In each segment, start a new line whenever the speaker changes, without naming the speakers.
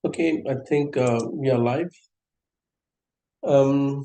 Okay, I think we are live. Um,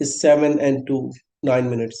7 and 2 9 minutes।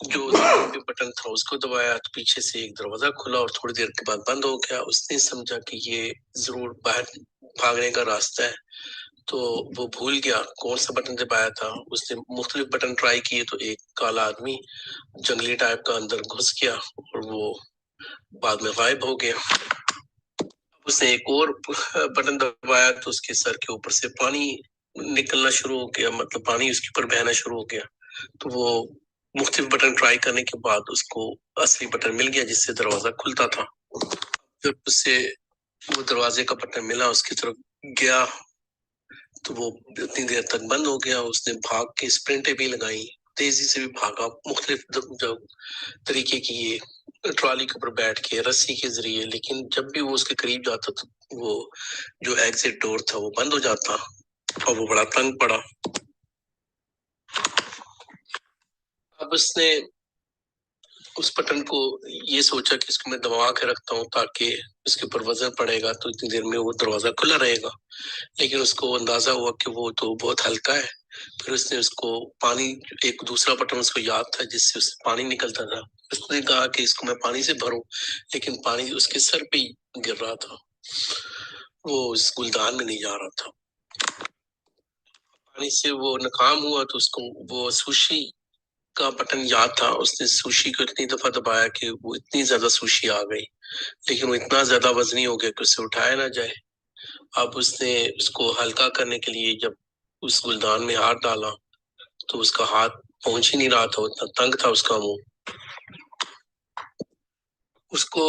جو button تھا اس کو دبایا تو پیچھے سے ایک دروازہ کھلا اور تھوڑی دیر کے بعد بند ہو گیا. اس نے سمجھا کہ یہ ضرور باہر بھاگنے کا راستہ ہے, تو وہ بھول گیا کون سا بٹن دبایا تھا. اس نے مختلف بٹن ٹرائی کیے تو ایک کالا آدمی جنگلی ٹائپ کا اندر گھس گیا اور وہ بعد میں غائب ہو گیا. اس نے ایک اور بٹن دبایا تو اس کے سر کے اوپر سے پانی نکلنا شروع ہو گیا, مطلب پانی اس کے اوپر بہنا شروع ہو گیا. تو وہ مختلف بٹن ٹرائی کرنے کے بعد اس کو اصلی بٹن مل گیا جس سے دروازہ کھلتا تھا. جب اس سے وہ دروازے کا بٹن ملا اس کی طرف گیا تو وہ اتنی دیر تک بند ہو گیا. اس نے بھاگ کے اسپرنٹیں بھی لگائی, تیزی سے بھی بھاگا, مختلف جو طریقے کی یہ ٹرالی کے اوپر بیٹھ کے رسی کے ذریعے, لیکن جب بھی وہ اس کے قریب جاتا تو وہ جو ایگزٹ ڈور تھا وہ بند ہو جاتا اور وہ بڑا تنگ پڑا. اب اس نے اس بٹن کو یہ سوچا کہ اس کو میں دبا کے رکھتا ہوں تاکہ اس کے اوپر وزن پڑے گا تو اتنی دیر میں وہ دروازہ کھلا رہے گا, لیکن اس کو اندازہ ہوا کہ وہ تو بہت ہلکا ہے. پھر اس نے اس کو پانی, ایک دوسرا بٹن اس کو یاد تھا جس سے اس سے پانی نکلتا تھا. اس نے کہا کہ اس کو میں پانی سے بھروں, لیکن پانی اس کے سر پہ ہی گر رہا تھا, وہ اس گلدان میں نہیں جا رہا تھا. پانی سے وہ ناکام ہوا تو اس کو وہ سوشی کا بٹن یاد تھا. اس نے سوشی کو اتنی دفعہ دبایا کہ وہ اتنی زیادہ سوشی آ گئی, لیکن وہ اتنا زیادہ وزنی ہو گیا کہ اس سے اٹھایا نہ جائے. اب اس نے اس کو ہلکا کرنے کے لیے جب اس گلدان میں ہاتھ ڈالا تو اس کا ہاتھ پہنچ ہی نہیں رہا تھا, اتنا تنگ تھا اس کا منہ. اس کو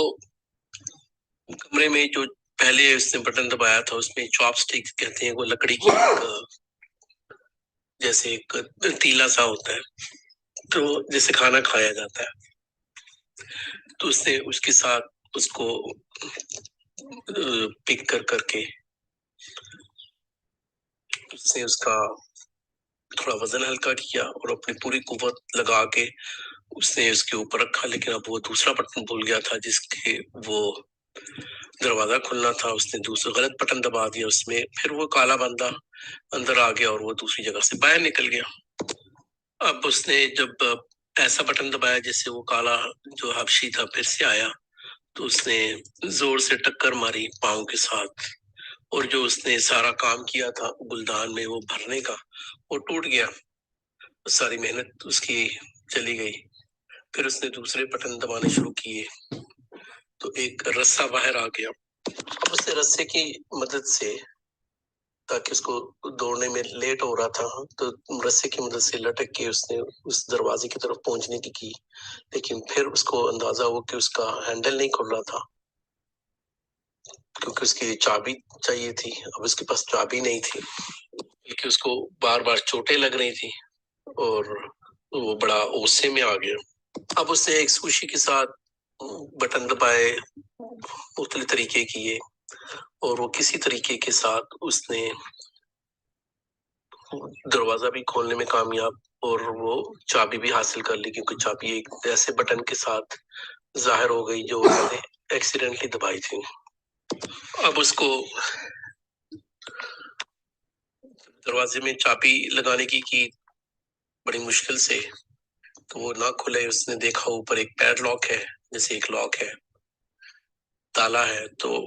کمرے میں جو پہلے اس نے بٹن دبایا تھا اس میں چاپ سٹک کہتے ہیں, وہ لکڑی کی جیسے ایک تیلا سا ہوتا ہے, تو جیسے کھانا کھایا جاتا ہے, تو اس نے اس کے ساتھ اس کو پک کر کے اس نے اس کا تھوڑا وزن ہلکا کیا اور اپنی پوری قوت لگا کے اس نے اس کے اوپر رکھا. لیکن اب وہ دوسرا بٹن بھول گیا تھا جس کے وہ دروازہ کھلنا تھا. اس نے دوسرا غلط بٹن دبا دیا اس میں, پھر وہ کالا بندہ اندر آ گیا اور وہ دوسری جگہ سے باہر نکل گیا. اب اس نے جب ایسا بٹن دبایا جس سے وہ کالا جو حبشی تھا پھر سے آیا تو اس نے زور سے ٹکر ماری پاؤں کے ساتھ, اور جو اس نے سارا کام کیا تھا گلدان میں وہ بھرنے کا وہ ٹوٹ گیا, ساری محنت اس کی چلی گئی. پھر اس نے دوسرے بٹن دبانے شروع کیے تو ایک رسا باہر آ گیا. اب اس نے رسے کی مدد سے, تاکہ اس کو دوڑنے میں لیٹ ہو رہا تھا, تو رسے کی مدد سے لٹک کے اس نے اس دروازے کی طرف پہنچنے کی, لیکن پھر اس کو اندازہ ہوا کہ اس کا ہینڈل نہیں کھل رہا تھا کیونکہ اس کی چابی چاہیے تھی. اب اس کے پاس چابی نہیں تھی, بلکہ اس کو بار بار چوٹیں لگ رہی تھی اور وہ بڑا غصے میں آ گیا. اب اس نے ایک سوشی کے ساتھ بٹن دبائے, مختلف طریقے کیے, اور وہ کسی طریقے کے ساتھ اس نے دروازہ بھی کھولنے میں کامیاب اور وہ چابی بھی حاصل کر لی, کیونکہ چابی ایک ایسے بٹن کے ساتھ ظاہر ہو گئی جو اس نے ایکسیڈنٹلی دبائی تھی. اب اس کو دروازے میں چابی لگانے کی بڑی مشکل سے, تو وہ نہ کھلے. اس نے دیکھا اوپر ایک پیڈ لاک ہے, جیسے ایک لاک ہے, تالا ہے, تو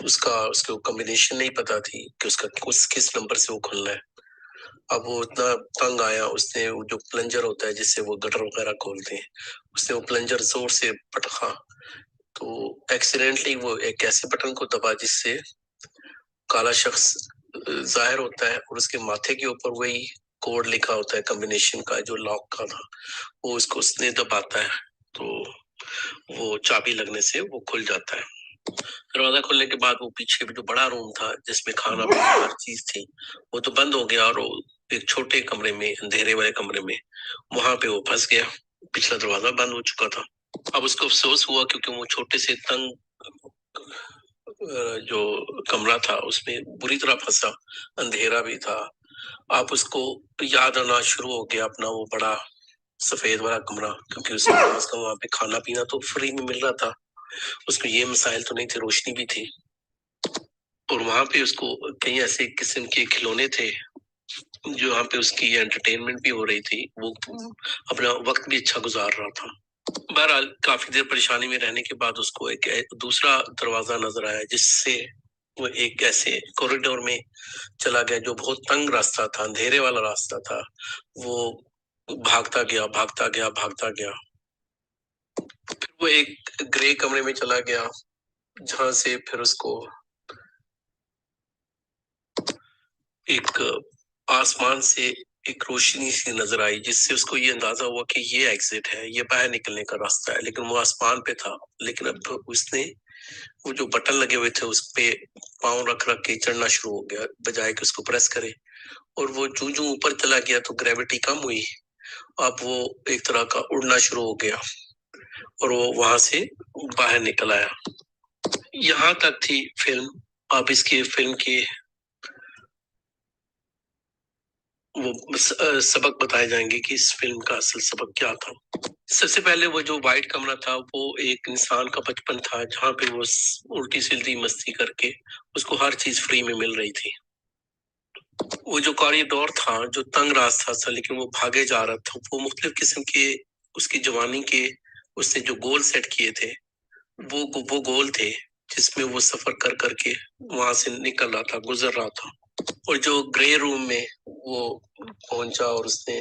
اس کو کمبینیشن نہیں پتا تھی کہ اس کا کس نمبر سے وہ کھلنا ہے. اب وہ اتنا تنگ آیا, اس نے وہ جو پلنجر ہوتا ہے جس سے وہ گٹر وغیرہ کھولتے ہیں, اس نے وہ پلنجر زور سے پٹکا تو ایکسیڈنٹلی وہ ایک ایسے بٹن کو دبا جس سے کالا شخص ظاہر ہوتا ہے, اور اس کے ماتھے کے اوپر وہی کوڈ لکھا ہوتا ہے کمبینیشن کا جو لاک کا تھا, وہ اس کو اس نے دباتا ہے تو وہ چابی لگنے سے وہ کھل جاتا ہے. دروازہ کھلنے کے بعد وہ پیچھے جو بڑا روم تھا جس میں کھانا پینا ہر چیز تھی وہ تو بند ہو گیا, اور ایک چھوٹے کمرے میں, اندھیرے والے کمرے میں, وہاں پہ وہ پھنس گیا. پچھلا دروازہ بند ہو چکا تھا. اب اس کو افسوس ہوا کیونکہ وہ چھوٹے سے تنگ جو کمرہ تھا اس میں بری طرح پھنسا, اندھیرا بھی تھا. آپ اس کو یاد آنا شروع ہو گیا اپنا وہ بڑا سفید والا کمرہ, کیونکہ اس میں کم از کم وہاں پہ کھانا پینا تو فری میں مل رہا تھا, اس میں یہ مسائل تو نہیں تھے, روشنی بھی تھی, اور وہاں پہ اس کو کئی ایسے قسم کے کھلونے تھے جو یہاں پہ اس کی انٹرٹینمنٹ بھی ہو رہی تھی، وہ اپنا وقت بھی اچھا گزار رہا تھا۔ بہرحال کافی دیر پریشانی میں رہنے کے بعد اس کو ایک دوسرا دروازہ نظر آیا، جس سے وہ ایک ایسے کوریڈور میں چلا گیا جو بہت تنگ راستہ تھا، اندھیرے والا راستہ تھا۔ وہ بھاگتا گیا بھاگتا گیا بھاگتا گیا، پھر وہ ایک گرے کمرے میں چلا گیا، جہاں سے پھر اس کو ایک آسمان سے ایک روشنی سی نظر آئی، جس سے اس کو یہ اندازہ ہوا کہ یہ ایگزٹ ہے، یہ باہر نکلنے کا راستہ ہے۔ لیکن وہ آسمان پہ تھا، لیکن اب اس نے وہ جو بٹن لگے ہوئے تھے اس پہ پاؤں رکھ رکھ کے چڑھنا شروع ہو گیا، بجائے کہ اس کو پریس کرے۔ اور وہ جو اوپر چلا گیا تو گریوٹی کم ہوئی، اب وہ ایک طرح کا اڑنا شروع ہو گیا اور وہ وہاں سے باہر نکل آیا۔ یہاں تک تھی فلم۔ اب اس کی فلم کی وہ سبق بتائے جائیں گے کہ اس فلم کا اصل سبق کیا تھا۔ سب سے پہلے وہ جو وائٹ کمرہ تھا وہ ایک انسان کا بچپن تھا، جہاں پہ وہ الٹی سیدھی مستی کر کے اس کو ہر چیز فری میں مل رہی تھی۔ وہ جو کوریڈور تھا جو تنگ راستہ تھا لیکن وہ بھاگے جا رہا تھا، وہ مختلف قسم کے اس کی جوانی کے اس نے جو گول سیٹ کیے تھے وہ گول تھے، جس میں وہ سفر کر کر کے وہاں سے نکل رہا تھا، گزر رہا تھا۔ اور جو گرے روم میں وہ پہنچا اور اس نے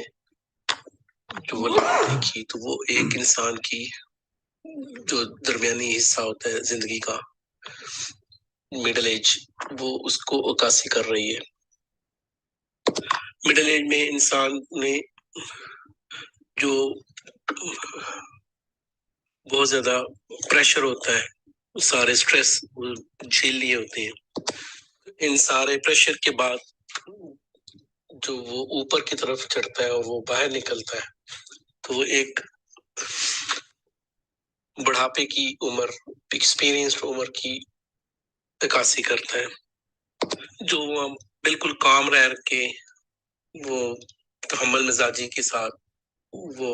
جو وہ دیکھی تو وہ ایک انسان کی جو درمیانی حصہ ہوتا ہے زندگی کا، مڈل ایج، وہ اس کو عکاسی کر رہی ہے۔ مڈل ایج میں انسان نے جو بہت زیادہ پریشر ہوتا ہے، سارے سٹریس جھیل لیے ہوتے ہیں، ان سارے پریشر کے بعد جو وہ اوپر کی طرف چڑھتا ہے اور وہ باہر نکلتا ہے تو وہ ایک بڑھاپے کی عمر، ایکسپیرینسڈ عمر کی عکاسی کرتا ہے، جو وہ بالکل کام رہ کے وہ تحمل مزاجی کے ساتھ وہ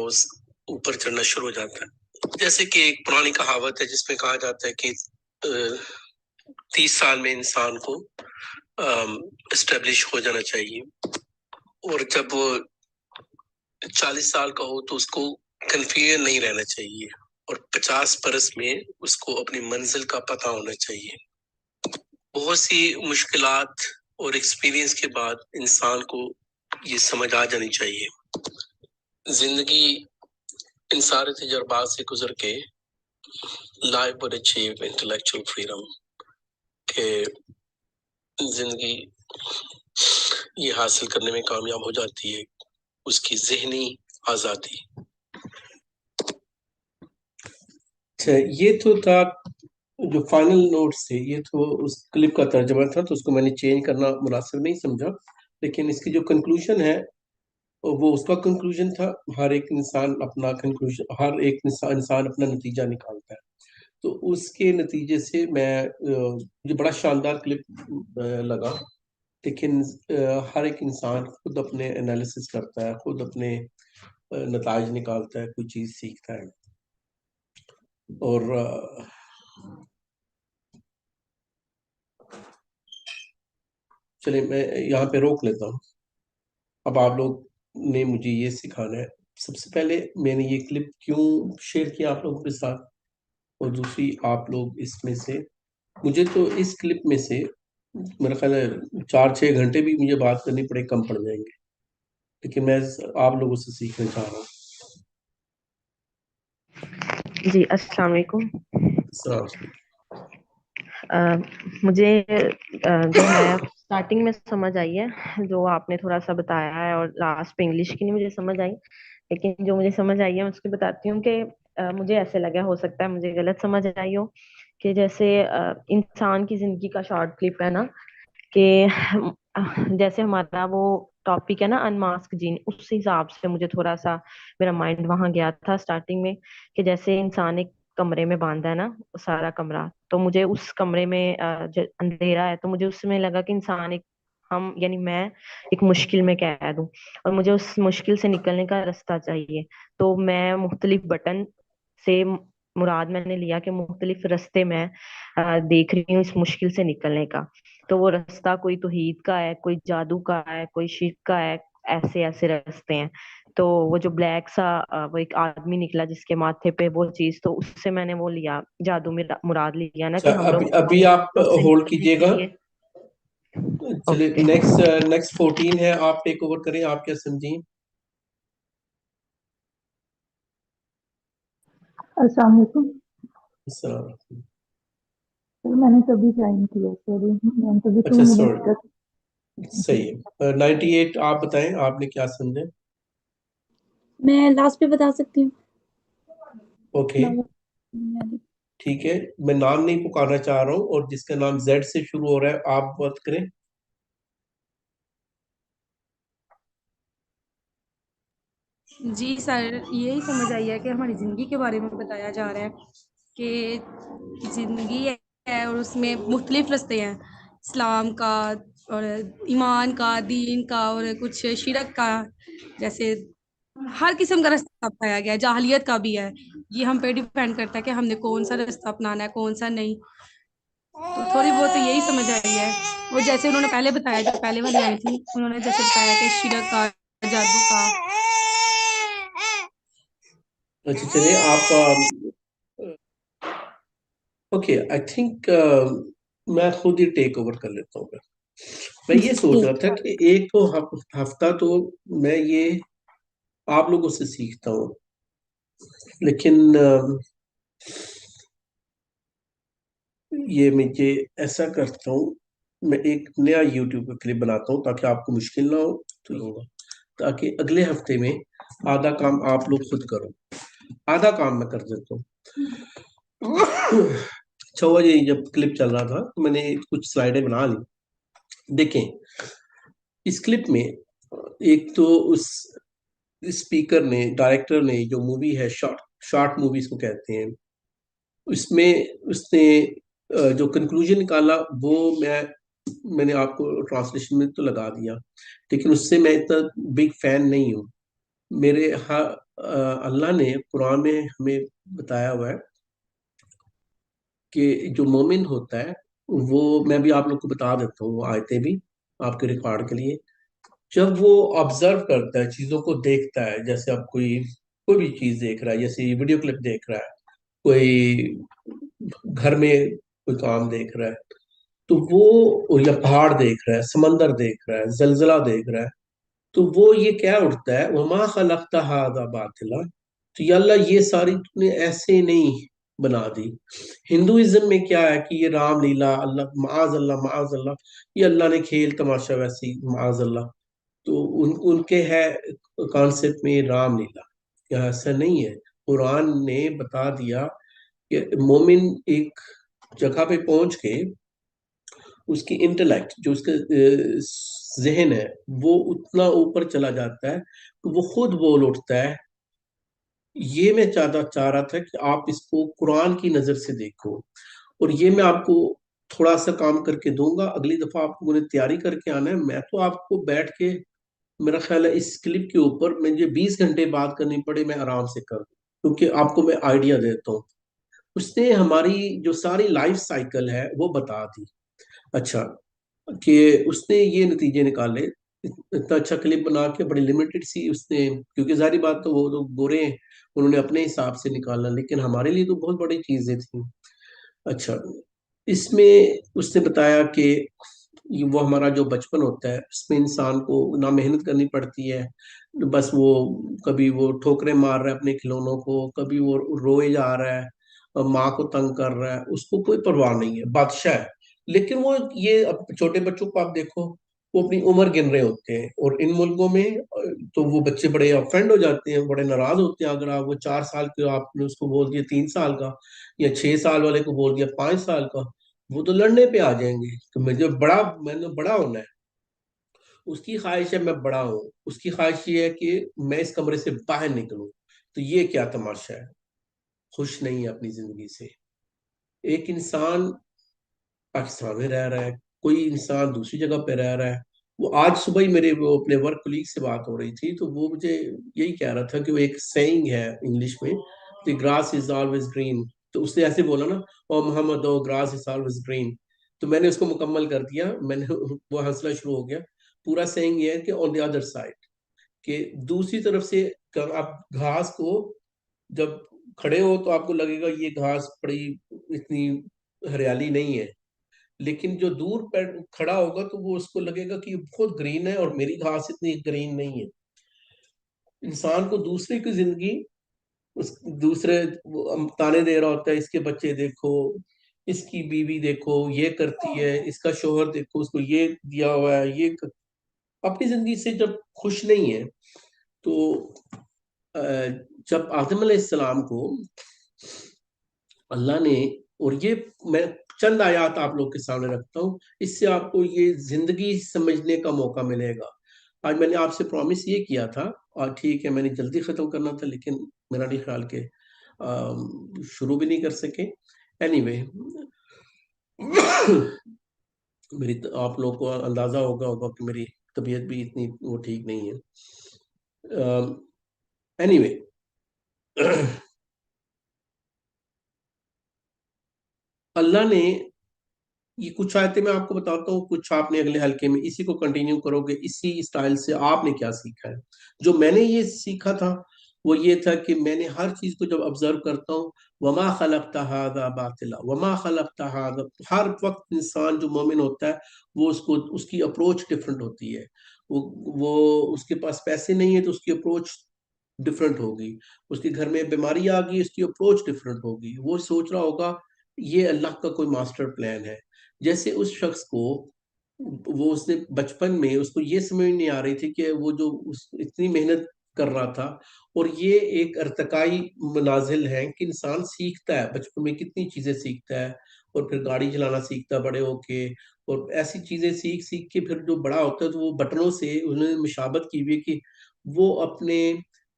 اوپر چڑھنا شروع ہو جاتا ہے۔ جیسے کہ ایک پرانی کہاوت ہے جس میں کہا جاتا ہے کہ 30 سال میں انسان کو اسٹیبلش ہو جانا چاہیے، اور جب وہ 40 سال کا ہو تو اس کو کنفیوژن نہیں رہنا چاہیے، اور 50 برس میں اس کو اپنی منزل کا پتہ ہونا چاہیے۔ بہت سی مشکلات اور ایکسپیرینس کے بعد انسان کو یہ سمجھ آ جانی چاہیے، زندگی ان سارے تجربات سے گزر کے life would achieve intellectual freedom، کہ زندگی یہ حاصل کرنے میں کامیاب ہو جاتی ہے اس کی ذہنی آزادی۔
اچھا، یہ تو تھا جو فائنل نوٹس تھے، یہ تو اس کلپ کا ترجمہ تھا، تو اس کو میں نے چینج کرنا مناسب نہیں سمجھا، لیکن اس کی جو کنکلوژن ہے وہ اس کا کنکلوژن تھا۔ ہر ایک انسان اپنا کنکلوژن، ہر ایک انسان اپنا نتیجہ نکالتا ہے، تو اس کے نتیجے سے میں مجھے بڑا شاندار کلپ لگا، لیکن ہر ایک انسان خود اپنے انالیسس کرتا ہے، خود اپنے نتائج نکالتا ہے، کوئی چیز سیکھتا ہے۔ اور چلے میں یہاں پہ روک لیتا ہوں۔ اب آپ لوگ نے مجھے یہ سکھانا ہے، سب سے پہلے میں نے یہ کلپ کیوں شیئر کیا آپ لوگوں کے ساتھ، اور دوسری آپ لوگ اس میں سے مجھے تو اس کلپ میں سے میرا خیال ہے 4-6 گھنٹے بھی مجھے بات کرنی پڑے کم پڑ جائیں گے، لیکن میں آپ لوگوں سے سیکھنا چاہ رہا ہوں۔
جی السلام علیکم۔
السلام علیکم۔
مجھے جو ہے اسٹارٹنگ میں سمجھ آئی ہے، جو آپ نے تھوڑا سا بتایا ہے، اور لاسٹ پہ انگلش کی نہیں مجھے سمجھ آئی، لیکن جو مجھے سمجھ آئی ہے میں اس کو بتاتی ہوں کہ مجھے ایسے لگا، ہو سکتا ہے مجھے غلط سمجھ آئی ہو، کہ جیسے انسان کی زندگی کا شارٹ کلپ ہے نا، کہ جیسے ہمارا وہ ٹاپک ہے نا انماسک جین، اس حساب سے مجھے تھوڑا سا میرا مائنڈ وہاں گیا تھا اسٹارٹنگ میں، کہ جیسے انسان ایک کمرے میں باندھا ہے نا، سارا کمرہ، تو مجھے اس کمرے میں اندھیرا ہے، تو مجھے اس میں لگا کہ انسان ایک یعنی میں ایک مشکل میں قید ہوں، اور مجھے اس مشکل سے نکلنے کا راستہ چاہیے، تو میں مختلف بٹن سے مراد میں نے لیا کہ مختلف رستے میں دیکھ رہی ہوں اس مشکل سے نکلنے کا. تو وہ رستہ کوئی توحید کا ہے، کوئی جادو کا ہے، کوئی شرک کا ہے. ایسے ایسے رستے ہیں. تو وہ جو بلیک سا وہ ایک آدمی نکلا جس کے ماتھے پہ وہ چیز، تو اس سے میں نے وہ لیا، جادو میں مراد لیا نا
اچھا،
کہ ہم لوگ
ابھی آپ
اس سے
ہولڈ
نکلنے
کیجئے
کے
گا.
لیے.
چلیے،
اوکے.
نیکسٹ 14 ہے، آپ ٹیک اوور کریں. آپ کیا سمجھیں؟
السلام علیکم
السلام.
سر. میں نے کبھی جوائن کیا، سوری میں نے کبھی 2
اچھا،
منٹ
سوری.
تک. جی
صحیح ہے. 98 آپ بتائیں، آپ نے کیا سمجھے؟
میں لاسٹ پہ بتا سکتی ہوں.
اوکے، ٹھیک ہے. میں نام نہیں پکارنا چاہ رہا ہوں، اور جس کا نام زیڈ سے شروع ہو رہا ہے آپ بات کریں.
جی سر، یہی سمجھ آئی ہے کہ ہماری زندگی کے بارے میں بتایا جا رہا ہے کہ زندگی ہے اور اس میں مختلف رستے ہیں، اسلام کا اور ایمان کا، دین کا اور کچھ شرک کا. جیسے ہر قسم کا رستہ بتایا گیا ہے، جاہلیت کا بھی ہے. یہ ہم پہ ڈیپینڈ کرتا ہے کہ ہم نے کون سا رستہ اپنانا ہے، کون سا نہیں. تو تھوڑی بہت یہی سمجھ آئی ہے. وہ جیسے انہوں نے پہلے بتایا، جو پہلے والی آئی تھی، انہوں نے جیسے بتایا کہ شرک کا، جادو کا.
اچھا، چلیے آپ اوکے. آئی تھنک میں خود ہی ٹیک اوور کر لیتا ہوں. میں یہ سوچ رہا تھا کہ ایک تو ہفتہ تو میں یہ آپ لوگوں سے سیکھتا ہوں، لیکن یہ مجھے ایسا کرتا ہوں، میں ایک نیا یوٹیوب کا کلپ بناتا ہوں تاکہ آپ کو مشکل نہ ہو، تو یہ ہوگا تاکہ اگلے ہفتے میں آدھا کام آپ لوگ خود کرو، آدھا کام میں کر دیتا ہوں. 6 بجے جب کلپ چل رہا تھا تو میں نے کچھ سلائیڈیں بنا لی. دیکھیں اس کلپ میں ایک تو اس اسپیکر نے، ڈائریکٹر نے جو مووی ہے، شارٹ موویز کو کہتے ہیں، اس میں اس نے جو کنکلوژن نکالا وہ میں نے آپ کو ٹرانسلیشن میں تو لگا دیا، لیکن اس سے میں اتنا بگ فین نہیں ہوں. میرے اللہ نے قرآن میں ہمیں بتایا ہوا ہے کہ جو مومن ہوتا ہے وہ، میں بھی آپ لوگ کو بتا دیتا ہوں وہ آیتیں بھی آپ کے ریکارڈ کے لیے. جب وہ آبزرو کرتا ہے، چیزوں کو دیکھتا ہے، جیسے اب کوئی بھی چیز دیکھ رہا ہے، جیسے ویڈیو کلپ دیکھ رہا ہے، کوئی گھر میں کوئی کام دیکھ رہا ہے، تو وہ یا پہاڑ دیکھ رہا ہے، سمندر دیکھ رہا ہے، زلزلہ دیکھ رہا ہے، تو وہ یہ کیا اٹھتا ہے، وما خلقت ھذا باطلا، تو یا اللہ یہ ساری تم نے ایسے نہیں بنا دی. ہندوازم میں کیا ہے کہ یہ رام لیلا، اللہ معاذ اللہ معاذ اللہ، یہ اللہ نے کھیل تماشا ویسے ہی معاذ اللہ. تو ان کے ہے کانسیپٹ میں رام لیلا، کیا ایسا نہیں ہے. قرآن نے بتا دیا کہ مومن ایک جگہ پہ پہنچ کے اس کی انٹلیکٹ، جو اس کا ذہن ہے، وہ اتنا اوپر چلا جاتا ہے کہ وہ خود بول اٹھتا ہے. یہ میں چاہ رہا تھا کہ آپ اس کو قرآن کی نظر سے دیکھو، اور یہ میں آپ کو تھوڑا سا کام کر کے دوں گا. اگلی دفعہ آپ کو مجھے تیاری کر کے آنا ہے. میں تو آپ کو بیٹھ کے، میرا خیال ہے اس کلپ کے اوپر مجھے 20 گھنٹے بات کرنی پڑے میں آرام سے کر دوں، کیونکہ آپ کو میں آئیڈیا دیتا ہوں. اس نے ہماری جو ساری لائف سائیکل ہے وہ بتا دی. اچھا، کہ اس نے یہ نتیجے نکالے. اتنا اچھا کلپ بنا کے بڑی لمیٹڈ سی اس نے، کیونکہ ظاہری بات تو وہ تو گورے ہیں، انہوں نے اپنے حساب سے نکالا، لیکن ہمارے لیے تو بہت بڑی چیزیں تھیں. اچھا، اس میں اس نے بتایا کہ وہ ہمارا جو بچپن ہوتا ہے اس میں انسان کو نہ محنت کرنی پڑتی ہے، بس وہ کبھی وہ ٹھوکریں مار رہا ہے اپنے کھلونوں کو، کبھی وہ روئے جا رہا ہے، ماں کو تنگ کر رہا ہے، اس کو کوئی پرواہ نہیں ہے، بادشاہ ہے. لیکن وہ یہ چھوٹے بچوں کو آپ دیکھو، وہ اپنی عمر گن رہے ہوتے ہیں، اور ان ملکوں میں تو وہ بچے بڑے افینڈ ہو جاتے ہیں، بڑے ناراض ہوتے ہیں اگر آپ وہ 4 سال کے آپ نے اس کو بول دیا 3 سال کا، یا 6 سال والے کو بول دیا 5 سال کا، وہ تو لڑنے پہ آ جائیں گے کہ میں نے بڑا ہونا ہے. اس کی خواہش ہے میں بڑا ہوں، اس کی خواہش یہ ہے کہ میں اس کمرے سے باہر نکلوں. تو یہ کیا تماشا ہے، خوش نہیں ہے اپنی زندگی سے. ایک انسان پاکستان میں رہ رہا ہے، کوئی انسان دوسری جگہ پہ رہ رہا ہے. وہ آج صبح ہی میرے وہ اپنے ورک کولیگ سے بات ہو رہی تھی، تو وہ مجھے یہی کہہ رہا تھا کہ وہ ایک سیئنگ ہے انگلش میں the grass is always green. تو اس نے ایسے بولا نا او محمد او grass is always green. تو میں نے اس کو مکمل کر دیا, میں نے وہ ہنسنا شروع ہو گیا. پورا سینگ یہ ہے کہ on the other side, کہ دوسری طرف سے آپ گھاس کو جب کھڑے ہو تو آپ کو لگے گا یہ گھاس بڑی اتنی ہریالی نہیں ہے, لیکن جو دور پہ کھڑا ہوگا تو وہ اس کو لگے گا کہ یہ بہت گرین ہے اور میری گھاس اتنی گرین نہیں ہے. انسان کو دوسرے کی زندگی دوسرے تانے دے رہا ہوتا ہے, اس کے بچے دیکھو, اس کی بیوی دیکھو یہ کرتی ہے, اس کا شوہر دیکھو اس کو یہ دیا ہوا ہے, یہ اپنی زندگی سے جب خوش نہیں ہے. تو جب آدم علیہ السلام کو اللہ نے, اور یہ میں چند آیات آپ لوگ کے سامنے رکھتا ہوں, اس سے آپ کو یہ زندگی سمجھنے کا موقع ملے گا. آج میں نے آپ سے پرومس یہ کیا تھا, اور ٹھیک ہے میں نے جلدی ختم کرنا تھا لیکن میرا نہیں خیال کہ شروع بھی نہیں کر سکے. اینی وے میری آپ لوگ کو اندازہ ہوگا کہ میری طبیعت بھی اتنی وہ ٹھیک نہیں ہے. اینی وے اللہ نے یہ کچھ آیتیں میں آپ کو بتاتا ہوں, کچھ آپ نے اگلے حلقے میں اسی کو کنٹینیو کرو گے, اسی اسٹائل سے آپ نے کیا سیکھا ہے. جو میں نے یہ سیکھا تھا وہ یہ تھا کہ میں نے ہر چیز کو جب آبزرو کرتا ہوں, وما خلقت هذا باطلا وما خلقت هذا, ہر وقت انسان جو مومن ہوتا ہے وہ اس کی اپروچ ڈفرنٹ ہوتی ہے. وہ اس کے پاس پیسے نہیں ہے تو اس کی اپروچ ڈفرنٹ ہوگی, اس کے گھر میں بیماری آ گئی اس کی اپروچ ڈفرنٹ ہوگی. وہ سوچ رہا ہوگا یہ اللہ کا کوئی ماسٹر پلان ہے. جیسے اس شخص کو وہ اس نے بچپن میں اس کو یہ سمجھ نہیں آ رہی تھی کہ وہ جو اتنی محنت کر رہا تھا, اور یہ ایک ارتقائی منازل ہے کہ انسان سیکھتا ہے بچپن میں کتنی چیزیں سیکھتا ہے, اور پھر گاڑی چلانا سیکھتا ہے بڑے ہو کے, اور ایسی چیزیں سیکھ کے پھر جو بڑا ہوتا ہے تو وہ بٹنوں سے انہوں نے مشابت کی ہوئی کہ وہ اپنے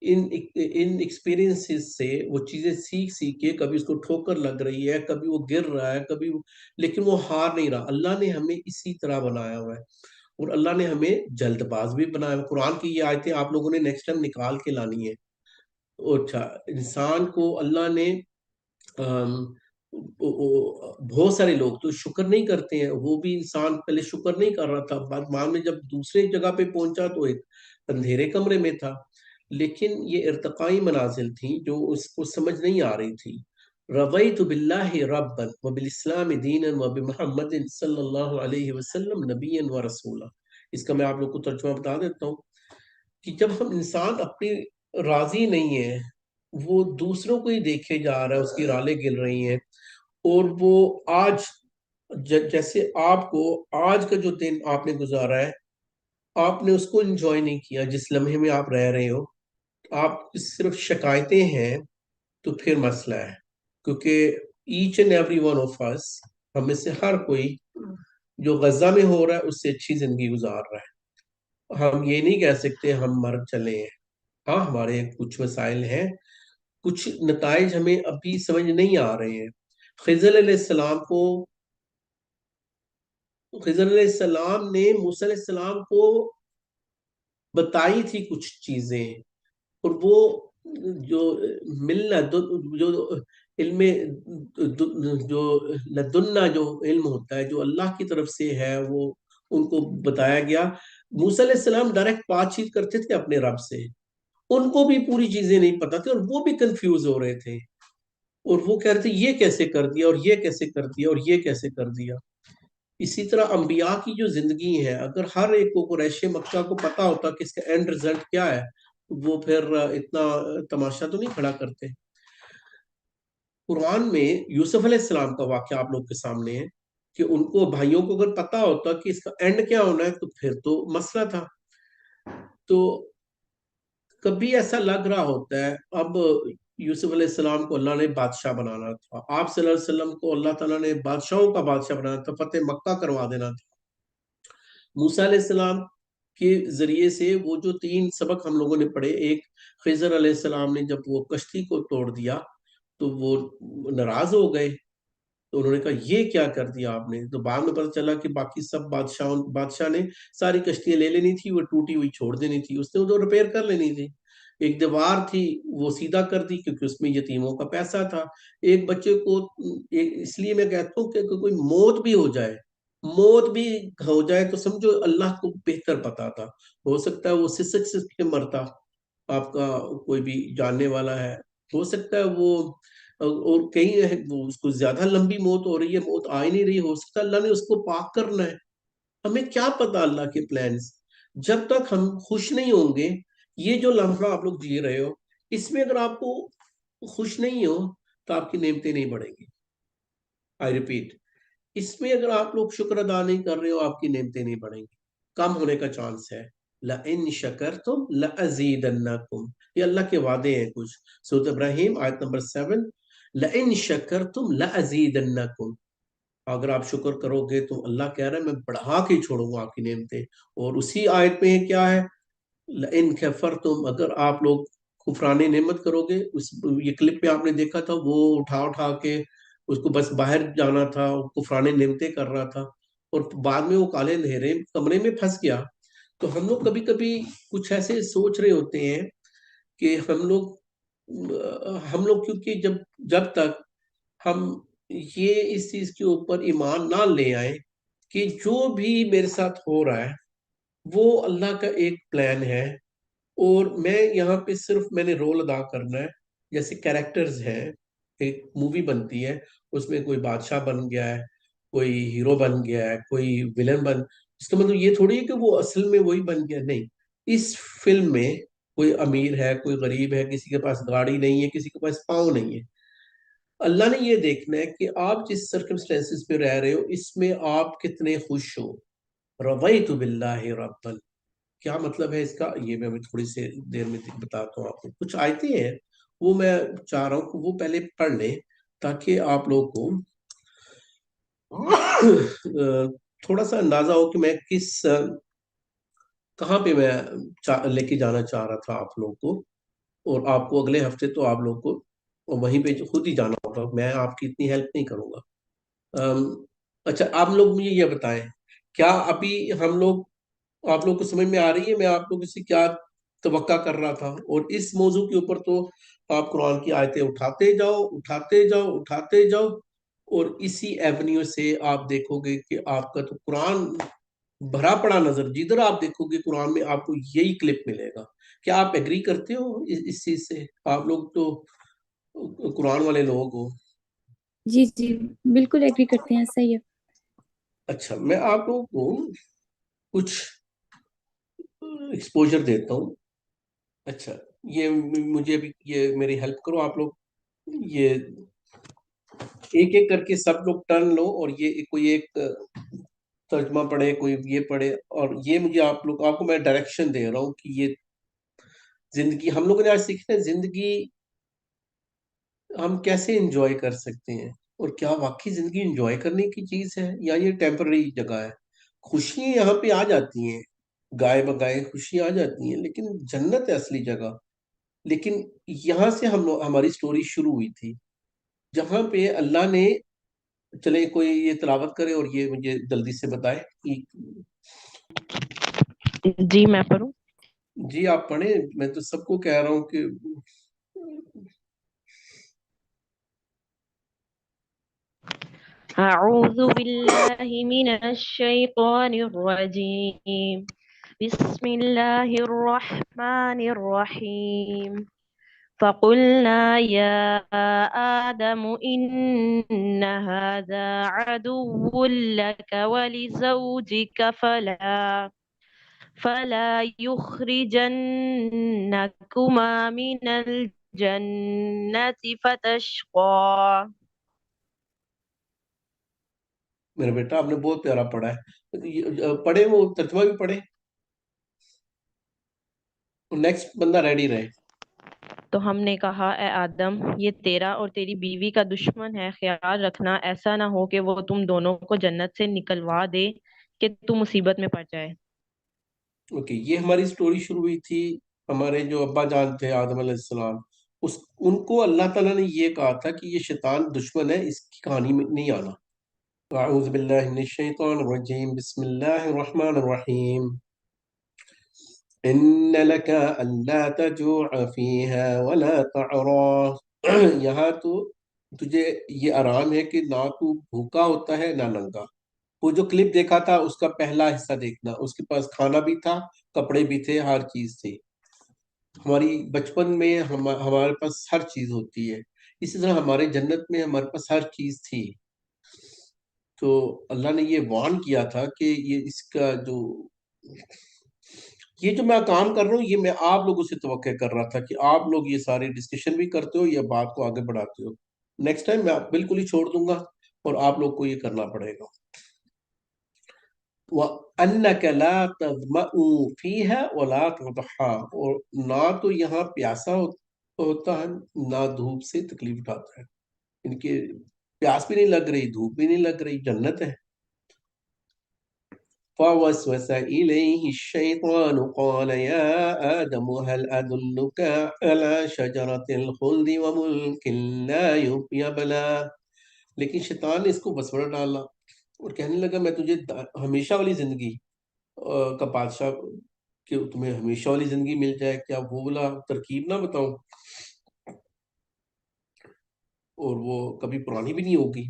ان ایکسپیرینسز سے وہ چیزیں سیکھ کے, کبھی اس کو ٹھوکر لگ رہی ہے, کبھی وہ گر رہا ہے, کبھی لیکن وہ ہار نہیں رہا. اللہ نے ہمیں اسی طرح بنایا ہوا ہے, اور اللہ نے ہمیں جلد باز بھی بنایا ہوا. قرآن کی یہ آیتیں آپ لوگوں نے نیکسٹ ٹائم نکال کے لانی ہے. اچھا, انسان کو اللہ نے بہت سارے لوگ تو شکر نہیں کرتے ہیں, وہ بھی انسان پہلے شکر نہیں کر رہا تھا, بعد میں جب دوسرے جگہ پہ پہنچا تو ایک اندھیرے کمرے میں تھا. لیکن یہ ارتقائی منازل تھیں جو اس کو سمجھ نہیں آ رہی تھی. رضیت باللہ ربا وبالاسلام دینا وبمحمد صلی اللہ علیہ وسلم نبیا ورسولا. اس کا میں آپ لوگ کو ترجمہ بتا دیتا ہوں کہ جب ہم انسان اپنی راضی نہیں ہے, وہ دوسروں کو ہی دیکھے جا رہا ہے, اس کی رالیں گل رہی ہیں, اور وہ آج جیسے آپ کو آج کا جو دن آپ نے گزارا ہے آپ نے اس کو انجوائے نہیں کیا, جس لمحے میں آپ رہ رہے ہو آپ صرف شکایتیں ہیں, تو پھر مسئلہ ہے. کیونکہ each and every one of us, ہم میں سے ہر کوئی جو غزہ میں ہو رہا ہے اس سے اچھی زندگی گزار رہا ہے. ہم یہ نہیں کہہ سکتے ہم مر چلے ہیں. ہاں ہمارے کچھ مسائل ہیں, کچھ نتائج ہمیں ابھی سمجھ نہیں آ رہے ہیں. خضر علیہ السلام نے موسیٰ علیہ السلام کو بتائی تھی کچھ چیزیں, اور وہ جو ملنا جو علم جو لدنا جو علم ہوتا ہے جو اللہ کی طرف سے ہے وہ ان کو بتایا گیا. موسیٰ علیہ السلام ڈائریکٹ بات چیت کرتے تھے اپنے رب سے, ان کو بھی پوری چیزیں نہیں پتا تھی اور وہ بھی کنفیوز ہو رہے تھے, اور وہ کہہ رہے تھے یہ کیسے کر دیا اور یہ کیسے کر دیا اور یہ کیسے کر دیا. اسی طرح انبیاء کی جو زندگی ہے, اگر ہر ایک کو قریش مکہ کو پتا ہوتا کہ اس کا اینڈ رزلٹ کیا ہے, وہ پھر اتنا تماشا تو نہیں کھڑا کرتے. قرآن میں یوسف علیہ السلام کا واقعہ آپ لوگ کے سامنے ہے کہ ان کو بھائیوں کو اگر پتا ہوتا کہ اس کا اینڈ کیا ہونا ہے تو پھر تو مسئلہ تھا. تو کبھی ایسا لگ رہا ہوتا ہے, اب یوسف علیہ السلام کو اللہ نے بادشاہ بنانا تھا, آپ صلی اللہ علیہ وسلم کو اللہ تعالیٰ نے بادشاہوں کا بادشاہ بنانا تھا, فتح مکہ کروا دینا تھا. موسیٰ علیہ السلام کے ذریعے سے وہ جو 3 سبق ہم لوگوں نے پڑھے, ایک خضر علیہ السلام نے جب وہ کشتی کو توڑ دیا تو وہ ناراض ہو گئے, تو انہوں نے کہا یہ کیا کر دیا آپ نے. تو بعد میں پتہ چلا کہ باقی سب بادشاہ نے ساری کشتیاں لے لینی تھی, وہ ٹوٹی ہوئی چھوڑ دینی تھی, اس نے وہ ریپیئر کر لینی تھی. ایک دیوار تھی وہ سیدھا کر دی کیونکہ اس میں یتیموں کا پیسہ تھا. ایک بچے کو اس لیے میں کہتا ہوں کہ کوئی موت بھی ہو جائے تو سمجھو اللہ کو بہتر پتا تھا. ہو سکتا ہے وہ سسک کے مرتا، آپ کا کوئی بھی جاننے والا ہے، ہو سکتا ہے وہ، اور کہیں ہے وہ اس کو زیادہ لمبی موت ہو رہی ہے، موت آ ہی نہیں رہی، ہو سکتا ہے اللہ نے اس کو پاک کرنا ہے. ہمیں کیا پتا اللہ کے پلانز. جب تک ہم خوش نہیں ہوں گے، یہ جو لمحہ آپ لوگ جی رہے ہو، اس میں اگر آپ کو خوش نہیں ہو تو آپ کی نعمتیں نہیں بڑھیں گی. آئی ریپیٹ، اس میں اگر آپ لوگ شکر ادا نہیں کر رہے ہو، آپ کی نعمتیں نہیں بڑھیں گی، کم ہونے کا چانس ہے. لَإِن شَكَرْتُمْ لَأَزِيدَنَّكُمْ، یہ اللہ کے وعدے ہیں کچھ. سورۃ ابراہیم آیت نمبر 7، لَإِن شَكَرْتُمْ لَأَزِيدَنَّكُمْ، اگر آپ شکر کرو گے تو اللہ کہہ رہا ہے میں بڑھا کے چھوڑوں گا آپ کی نعمتیں. اور اسی آیت میں کیا ہے، لَإِن كَفَرْتُمْ، اگر آپ لوگ کفران نعمت کرو گے. یہ کلپ پہ آپ نے دیکھا تھا، وہ اٹھا کے اس کو بس باہر جانا تھا، کفران نعمتیں کر رہا تھا، اور بعد میں وہ کالے اندھیرے کمرے میں پھنس گیا. تو ہم لوگ کبھی کبھی کچھ ایسے سوچ رہے ہوتے ہیں کہ ہم لوگ کیونکہ جب تک ہم یہ اس چیز کے اوپر ایمان نہ لے آئیں کہ جو بھی میرے ساتھ ہو رہا ہے وہ اللہ کا ایک پلان ہے، اور میں یہاں پہ صرف میں نے رول ادا کرنا ہے. جیسے کیریکٹرز ہیں، ایک مووی بنتی ہے، اس میں کوئی بادشاہ بن گیا ہے، کوئی ہیرو بن گیا ہے، کوئی ولن اس کا مطلب یہ تھوڑی ہے کہ وہ اصل میں وہی بن گیا. نہیں، اس فلم میں کوئی امیر ہے، کوئی غریب ہے، کسی کے پاس گاڑی نہیں ہے، کسی کے پاس پاؤں نہیں ہے. اللہ نے یہ دیکھنا ہے کہ آپ جس سرکمسٹینسز پہ رہ رہے ہو اس میں آپ کتنے خوش ہو. رضیت باللہ ربا، کیا مطلب ہے اس کا، یہ میں تھوڑی سی دیر میں بتاتا ہوں آپ کو. کچھ آیتیں ہیں وہ میں چاہ رہا ہوں کہ وہ پہلے پڑھ لیں تاکہ آپ لوگ کو تھوڑا سا اندازہ ہو کہ میں کہاں پہ میں لے کے جانا چاہ رہا تھا آپ لوگ کو. اور آپ کو اگلے ہفتے تو آپ لوگ کو وہیں پہ خود ہی جانا ہوگا، میں آپ کی اتنی ہیلپ نہیں کروں گا. اچھا، آپ لوگ مجھے یہ بتائیں، کیا ابھی آپ لوگ کو سمجھ میں آ رہی ہے میں آپ لوگوں سے کیا توقع کر رہا تھا؟ اور اس موضوع کے اوپر تو آپ قرآن کی آیتیں اٹھاتے جاؤ، اور اسی ایونیو سے آپ دیکھو گے کہ آپ کا تو قرآن بھرا پڑا نظر، جدھر آپ دیکھو گے قرآن میں آپ کو یہی کلپ ملے گا. کیا آپ ایگری کرتے ہو اس چیز سے؟ آپ لوگ تو قرآن والے لوگ ہو.
جی جی بالکل ایگری کرتے ہیں، صحیح ہے.
اچھا، میں آپ لوگوں کو کچھ ایکسپوجر دیتا ہوں. اچھا، یہ مجھے بھی یہ میری ہیلپ کرو آپ لوگ، یہ ایک ایک کر کے سب لوگ ٹرن لو، اور یہ کوئی ایک ترجمہ پڑھے، کوئی یہ پڑھے، اور یہ مجھے آپ کو میں ڈائریکشن دے رہا ہوں کہ یہ زندگی ہم لوگوں نے آج سیکھنا ہے، زندگی ہم کیسے انجوائے کر سکتے ہیں، اور کیا واقعی زندگی انجوائے کرنے کی چیز ہے یا یہ ٹیمپرری جگہ ہے. خوشیاں یہاں پہ آ جاتی ہیں، گائے بگائے خوشیاں آ جاتی ہیں، لیکن جنت ہے اصلی جگہ. لیکن یہاں سے ہماری سٹوری شروع ہوئی تھی، جہاں پہ اللہ نے، چلے کوئی یہ تلاوت کرے اور یہ مجھے جلدی سے بتائے.
جی میں پڑھوں.
جی آپ پڑھیں، میں تو سب کو کہہ رہا ہوں کہ
اعوذ باللہ من الشیطان الرجیم، بسم اللہ الرحمن الرحیم. فقلنا يا آدم إن هذا عدو لك ولزوجك فلا يخرجنكما من الجنة فتشقى.
میرا بیٹا آپ نے بہت پیارا پڑھا ہے، پڑھے وہ ترجمہ بھی پڑھے. نیکسٹ بندہ ریڈی رہے.
تو ہم نے کہا اے آدم، یہ تیرا اور تیری بیوی کا دشمن ہے، خیال رکھنا ایسا نہ ہو کہ وہ تم دونوں کو جنت سے نکلوا دے کہ تم مصیبت میں پڑ جائے.
اوکے، یہ ہماری سٹوری شروع ہوئی تھی. ہمارے جو ابا جان تھے آدم علیہ السلام، ان کو اللہ تعالیٰ نے یہ کہا تھا کہ یہ شیطان دشمن ہے، اس کی کہانی میں نہیں آنا. اعوذ باللہ من الشیطان الرجیم، بسم اللہ الرحمن الرحیم. ان لك الا تجوع فيها ولا تعرى یہاں تو تجھے یہ آرام ہے کہ نہ تو بھوکا ہوتا ہے نہ ننگا. وہ جو کلپ دیکھا تھا اس کا پہلا حصہ دیکھنا، اس کے پاس کھانا بھی تھا، کپڑے بھی تھے، ہر چیز تھی. ہماری بچپن میں ہمارے پاس ہر چیز ہوتی ہے، اسی طرح ہمارے جنت میں ہمارے پاس ہر چیز تھی. تو اللہ نے یہ وارن کیا تھا کہ یہ اس کا یہ جو میں کام کر رہا ہوں، یہ میں آپ لوگوں سے توقع کر رہا تھا کہ آپ لوگ یہ ساری ڈسکشن بھی کرتے ہو یا بات کو آگے بڑھاتے ہو. نیکسٹ ٹائم میں بالکل ہی چھوڑ دوں گا اور آپ لوگ کو یہ کرنا پڑے گا. وَأَنَّكَ لَا تَظْمَأُ فِيهَا وَلَا تَضْحَىٰ، اور نہ تو یہاں پیاسا ہوتا ہے نہ دھوپ سے تکلیف اٹھاتا ہے. ان کے پیاس بھی نہیں لگ رہی، دھوپ بھی نہیں لگ رہی، جنت ہے. فوسوس إليه الشيطان قال يا آدم هل أدلك على شجرة الخلد وملك لا يبلى. لیکن شیطان نے اس کو وسوسہ ڈالا اور کہنے لگا میں تجھے ہمیشہ والی زندگی کا بادشاہ، کہ تمہیں ہمیشہ والی زندگی مل جائے، کیا وہ والا ترکیب نہ بتاؤں، اور وہ کبھی پرانی بھی نہیں ہوگی.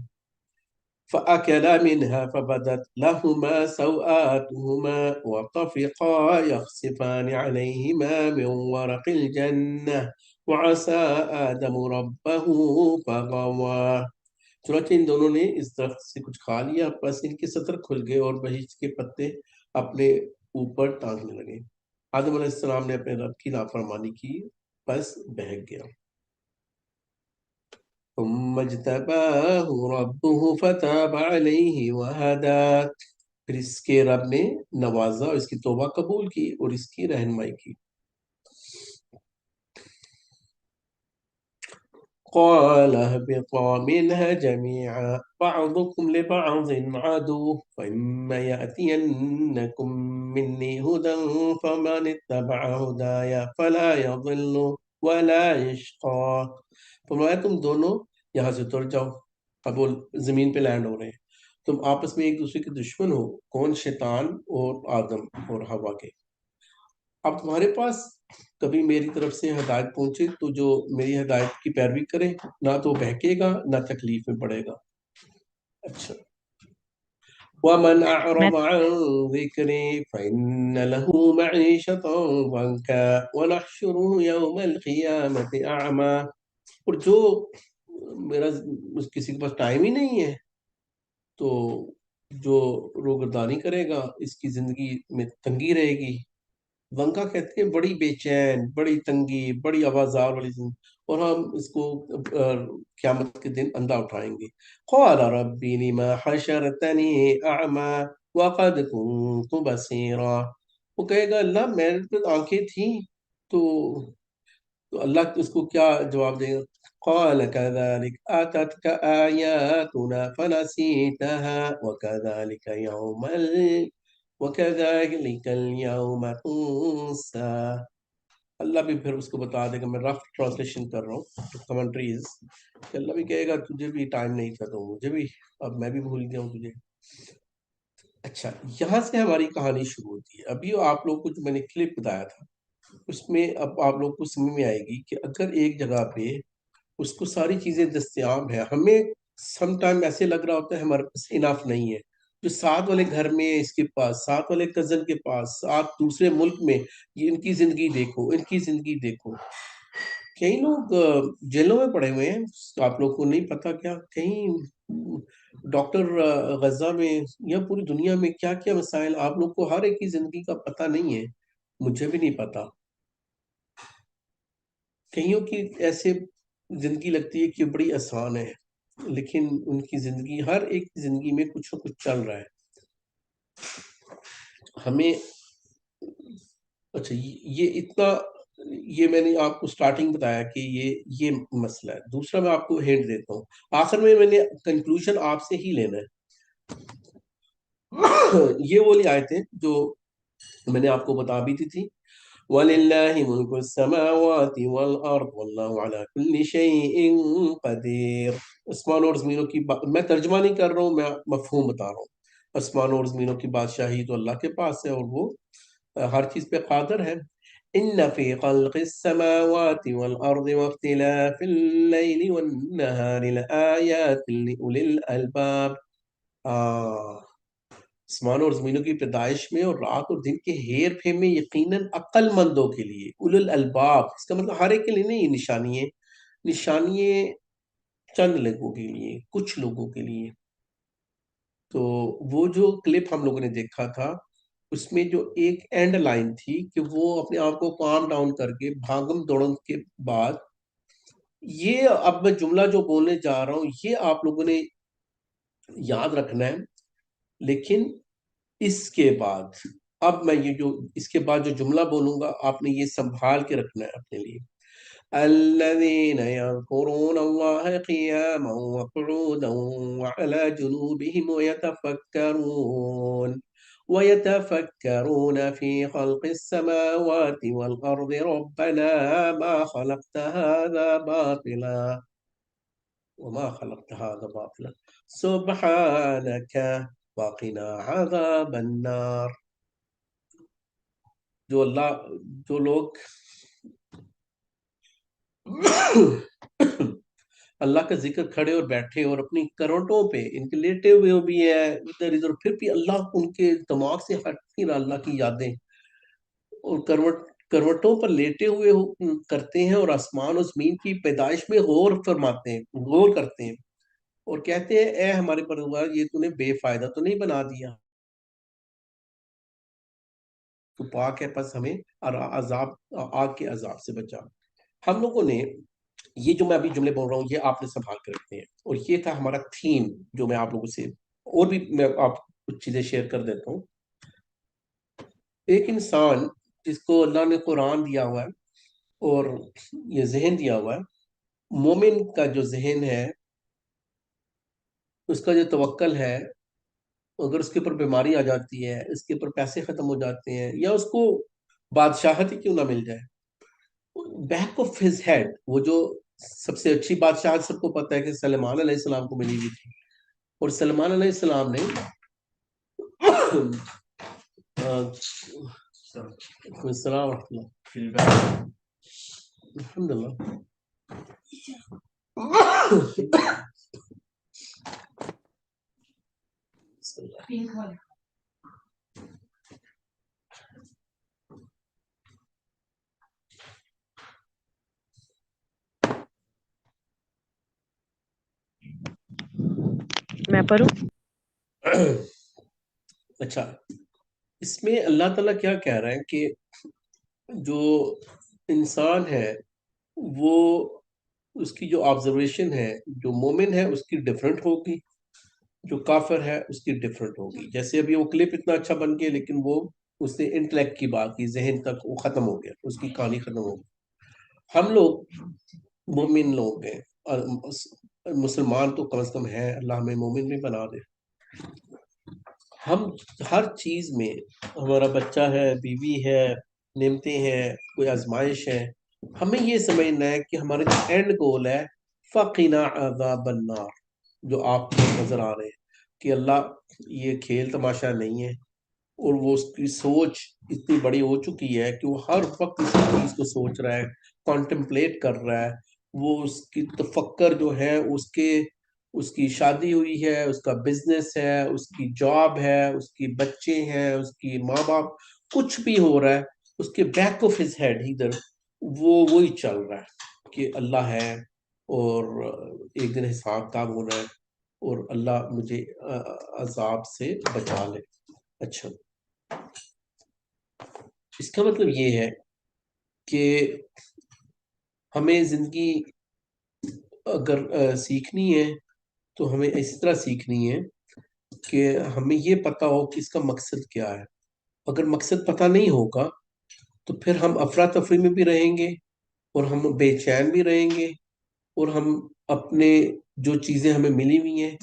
فأكلا منها فبدت لهما سوآتهما وطفقا يخصفان عليهما من ورق الجنة وعصى آدم ربه فغوى. چنانچہ ان دونوں نے اس درخت سے کچھ کھا لیا، بس ان کے سطر کھل گئے اور بہشت کے پتے اپنے اوپر ٹانگنے لگے. آدم علیہ السلام نے اپنے رب کی نافرمانی کی، بس بہک گیا. ثم اجتباه ربه فتاب عليه وهدى، پھر اس کے رب نے نوازا اور اس کی توبہ قبول کی اور اس کی رہنمائی کی. قال اهبطا منها جميعا بعضكم لبعض عدو فإما يأتينكم مني هدى فمن اتبع هدايا فلا يضل ولا يشقى. فرمایا تم دونوں یہاں سے اتر جاؤ. اب وہ زمین پہ لینڈ ہو رہے ہیں. تم آپس میں ایک دوسرے کے دشمن ہو. کون؟ شیطان اور آدم اور حوا کے. اب تمہارے پاس کبھی میری طرف سے ہدایت پہنچے تو جو میری ہدایت کی پیروی کرے، نہ تو بہکے گا نہ تکلیف میں پڑے گا. اچھا. وَمَنْ أَعْرَضَ عَنْ ذِكْرِي فَإِنَّ لَهُ مَعِيشَةً ضَنكًا وَنَحْشُرُهُ يَوْمَ الْقِيَامَةِ أَعْمَى. اور جو میرا کسی کے پاس ٹائم ہی نہیں ہے تو جو روگردانی کرے گا اس کی زندگی میں تنگی رہے گی. ونکا کہتے ہیں بڑی بے چین، بڑی تنگی، بڑی آوازار والی زندگی، اور ہم اس کو قیامت کے دن اندھا اٹھائیں گے. قال ربی لما حشرتنی اعما وقد كنت بصیرا. وہ کہے گا اللہ میرے پہ آنکھیں تھیں تو اللہ اس کو کیا جواب دے گا؟ قال كذلك آتتك آياتنا فنسيتها وَكَذَلِكَ الْيَوْمَ تُنسَى. اللہ بھی پھر اس کو بتا دے گا، میں رف ٹرانسلیشن کر رہا ہوں کمنٹریز، کہ اللہ بھی کہے گا تجھے بھی ٹائم نہیں تھا تو مجھے بھی، اب میں بھی بھول گیا ہوں تجھے. اچھا، یہاں سے ہماری کہانی شروع ہوتی ہے. ابھی آپ لوگ کو جو میں نے کلپ بتایا تھا اس میں اب آپ لوگ کو سمجھ میں آئے گی کہ اگر ایک جگہ پہ اس کو ساری چیزیں دستیاب ہیں، ہمیں سم ٹائم ایسے لگ رہا ہوتا ہے ہمارے پاس انف نہیں ہے. جو ساتھ والے گھر میں اس کے پاس، ساتھ والے کزن کے پاس، ساتھ دوسرے ملک میں، یہ ان کی زندگی دیکھو، ان کی زندگی دیکھو. کئی لوگ جیلوں میں پڑے ہوئے ہیں، آپ لوگ کو نہیں پتا کیا. کہیں ڈاکٹر غزہ میں یا پوری دنیا میں کیا کیا مسائل، آپ لوگ کو ہر ایک کی زندگی کا پتہ نہیں ہے، مجھے بھی نہیں پتا. کئیوں کی ایسے زندگی لگتی ہے کہ بڑی آسان ہے، لیکن ان کی زندگی، ہر ایک کی زندگی میں کچھ نہ کچھ چل رہا ہے. ہمیں اچھا یہ اتنا، یہ میں نے آپ کو سٹارٹنگ بتایا کہ یہ مسئلہ ہے. دوسرا میں آپ کو ہینٹ دیتا ہوں، آخر میں نے کنکلوژن آپ سے ہی لینا ہے. یہ والی آیتیں جو میں نے آپ کو بتا بھی دی تھی، وَلِلَّهِ مُلْكُ السَّمَاوَاتِ وَالْأَرْضِ وَاللَّهُ عَلَى كُلِّ شَيْءٍ قَدِيرٌ. آسمان اور زمینوں کی میں ترجمہ نہیں کر رہا ہوں، میں مفہوم بتا رہا ہوں. آسمان اور زمینوں کی بادشاہی تو اللہ کے پاس ہے اور وہ ہر چیز پہ قادر ہے. ان فی خلق السماوات والارض واختلاف اللیل والنہار لآیات لأولی الالباب. آسمان اور زمینوں کی پیدائش میں اور رات اور دن کے ہیر پھیر میں یقیناً عقل مندوں کے لیے، اولو الالباب. اس کا مطلب ہر ایک کے لیے نہیں، نشانی چند لوگوں کے لیے، کچھ لوگوں کے لیے. تو وہ جو کلپ ہم لوگوں نے دیکھا تھا اس میں جو ایک اینڈ لائن تھی کہ وہ اپنے آپ کو کام ڈاؤن کر کے بھاگم دوڑن کے بعد، یہ اب میں جملہ جو بولنے جا رہا ہوں یہ آپ لوگوں نے یاد رکھنا ہے. لیکن اس کے بعد اب میں اس کے بعد جو جملہ بولوں گا آپ نے یہ سنبھال کے رکھنا ہے اپنے لیے. الذين يذكرون الله قياما وقعودا وعلى جنوبهم ويتفكرون في خلق السماوات والأرض ربنا ما خلقت هذا باطلا وما خلقت هذا باطلا سبحانك وقنا عذاب النار. جو لوگ اللہ کا ذکر کھڑے اور بیٹھے اور اپنی کروٹوں پہ ان کے لیٹے ہوئے بھی ہیں ادھر ادھر، پھر بھی اللہ ان کے دماغ سے ہٹتی نہ اللہ کی یادیں، اور کروٹوں پر لیٹے ہوئے کرتے ہیں اور آسمان و زمین کی پیدائش میں غور کرتے ہیں اور کہتے ہیں اے ہمارے پروردگار یہ تو نے بے فائدہ تو نہیں بنا دیا، تو پاک ہے پس ہمیں آگ کے عذاب سے بچا. ہم لوگوں نے یہ جو میں ابھی جملے بول رہا ہوں یہ آپ نے سنبھال کے رکھتے ہیں، اور یہ تھا ہمارا تھیم جو میں آپ لوگوں سے اور بھی میں آپ کچھ چیزیں شیئر کر دیتا ہوں. ایک انسان جس کو اللہ نے قرآن دیا ہوا ہے اور یہ ذہن دیا ہوا ہے، مومن کا جو ذہن ہے اس کا جو توکل ہے، اگر اس کے اوپر بیماری آ جاتی ہے، اس کے اوپر پیسے ختم ہو جاتے ہیں، یا اس کو بادشاہت ہی کیوں نہ مل جائے، بیک آف ہز ہیڈ وہ جو سب سے اچھی بادشاہت سب کو پتہ ہے کہ سلیمان علیہ السلام کو ملی ہوئی تھی، اور سلیمان علیہ السلام نے السلام ورحمۃ اللہ الحمد للہ
میں پڑھوں؟
اچھا، اس میں اللہ تعالیٰ کیا کہہ رہا ہے کہ جو انسان ہے وہ اس کی جو آبزرویشن ہے، جو مومن ہے اس کی ڈیفرنٹ ہوگی، جو کافر ہے اس کی ڈیفرنٹ ہوگی. جیسے ابھی وہ کلپ اتنا اچھا بن گیا لیکن وہ اس نے انٹلیکٹ کی بات کی، ذہن تک وہ ختم ہو گیا، اس کی کہانی ختم ہو گئی. ہم لوگ مومن لوگ ہیں، مسلمان تو کم از کم ہے، اللہ ہمیں مومن بھی بنا دے. ہم ہر چیز میں، ہمارا بچہ ہے، بیوی ہے، نعمتیں ہیں، کوئی آزمائش ہے، ہمیں یہ سمجھنا ہے کہ ہمارا جو اینڈ گول ہے فَقِنَا عَذَابَ النَّارِ، جو آپ کو نظر آ رہے ہیں کہ اللہ یہ کھیل تماشا نہیں ہے. اور وہ اس کی سوچ اتنی بڑی ہو چکی ہے کہ وہ ہر وقت اس چیز کو سوچ رہا ہے، کانٹمپلیٹ کر رہا ہے. وہ اس کی تفکر جو ہے اس کی شادی ہوئی ہے، اس کا بزنس ہے، اس کی جاب ہے، اس کی بچے ہیں، اس کی ماں باپ، کچھ بھی ہو رہا ہے اس کے بیک آف ہز ہیڈ ادھر وہی چل رہا ہے کہ اللہ ہے اور ایک دن حساب کتاب ہونا ہے اور اللہ مجھے عذاب سے بچا لے. اچھا، اس کا مطلب یہ ہے کہ ہمیں زندگی اگر سیکھنی ہے تو ہمیں اسی طرح سیکھنی ہے کہ ہمیں یہ پتہ ہو کہ اس کا مقصد کیا ہے. اگر مقصد پتہ نہیں ہوگا تو پھر ہم افراتفری میں بھی رہیں گے اور ہم بے چین بھی رہیں گے، اور ہم اپنے جو چیزیں ہمیں ملی ہوئی ہیں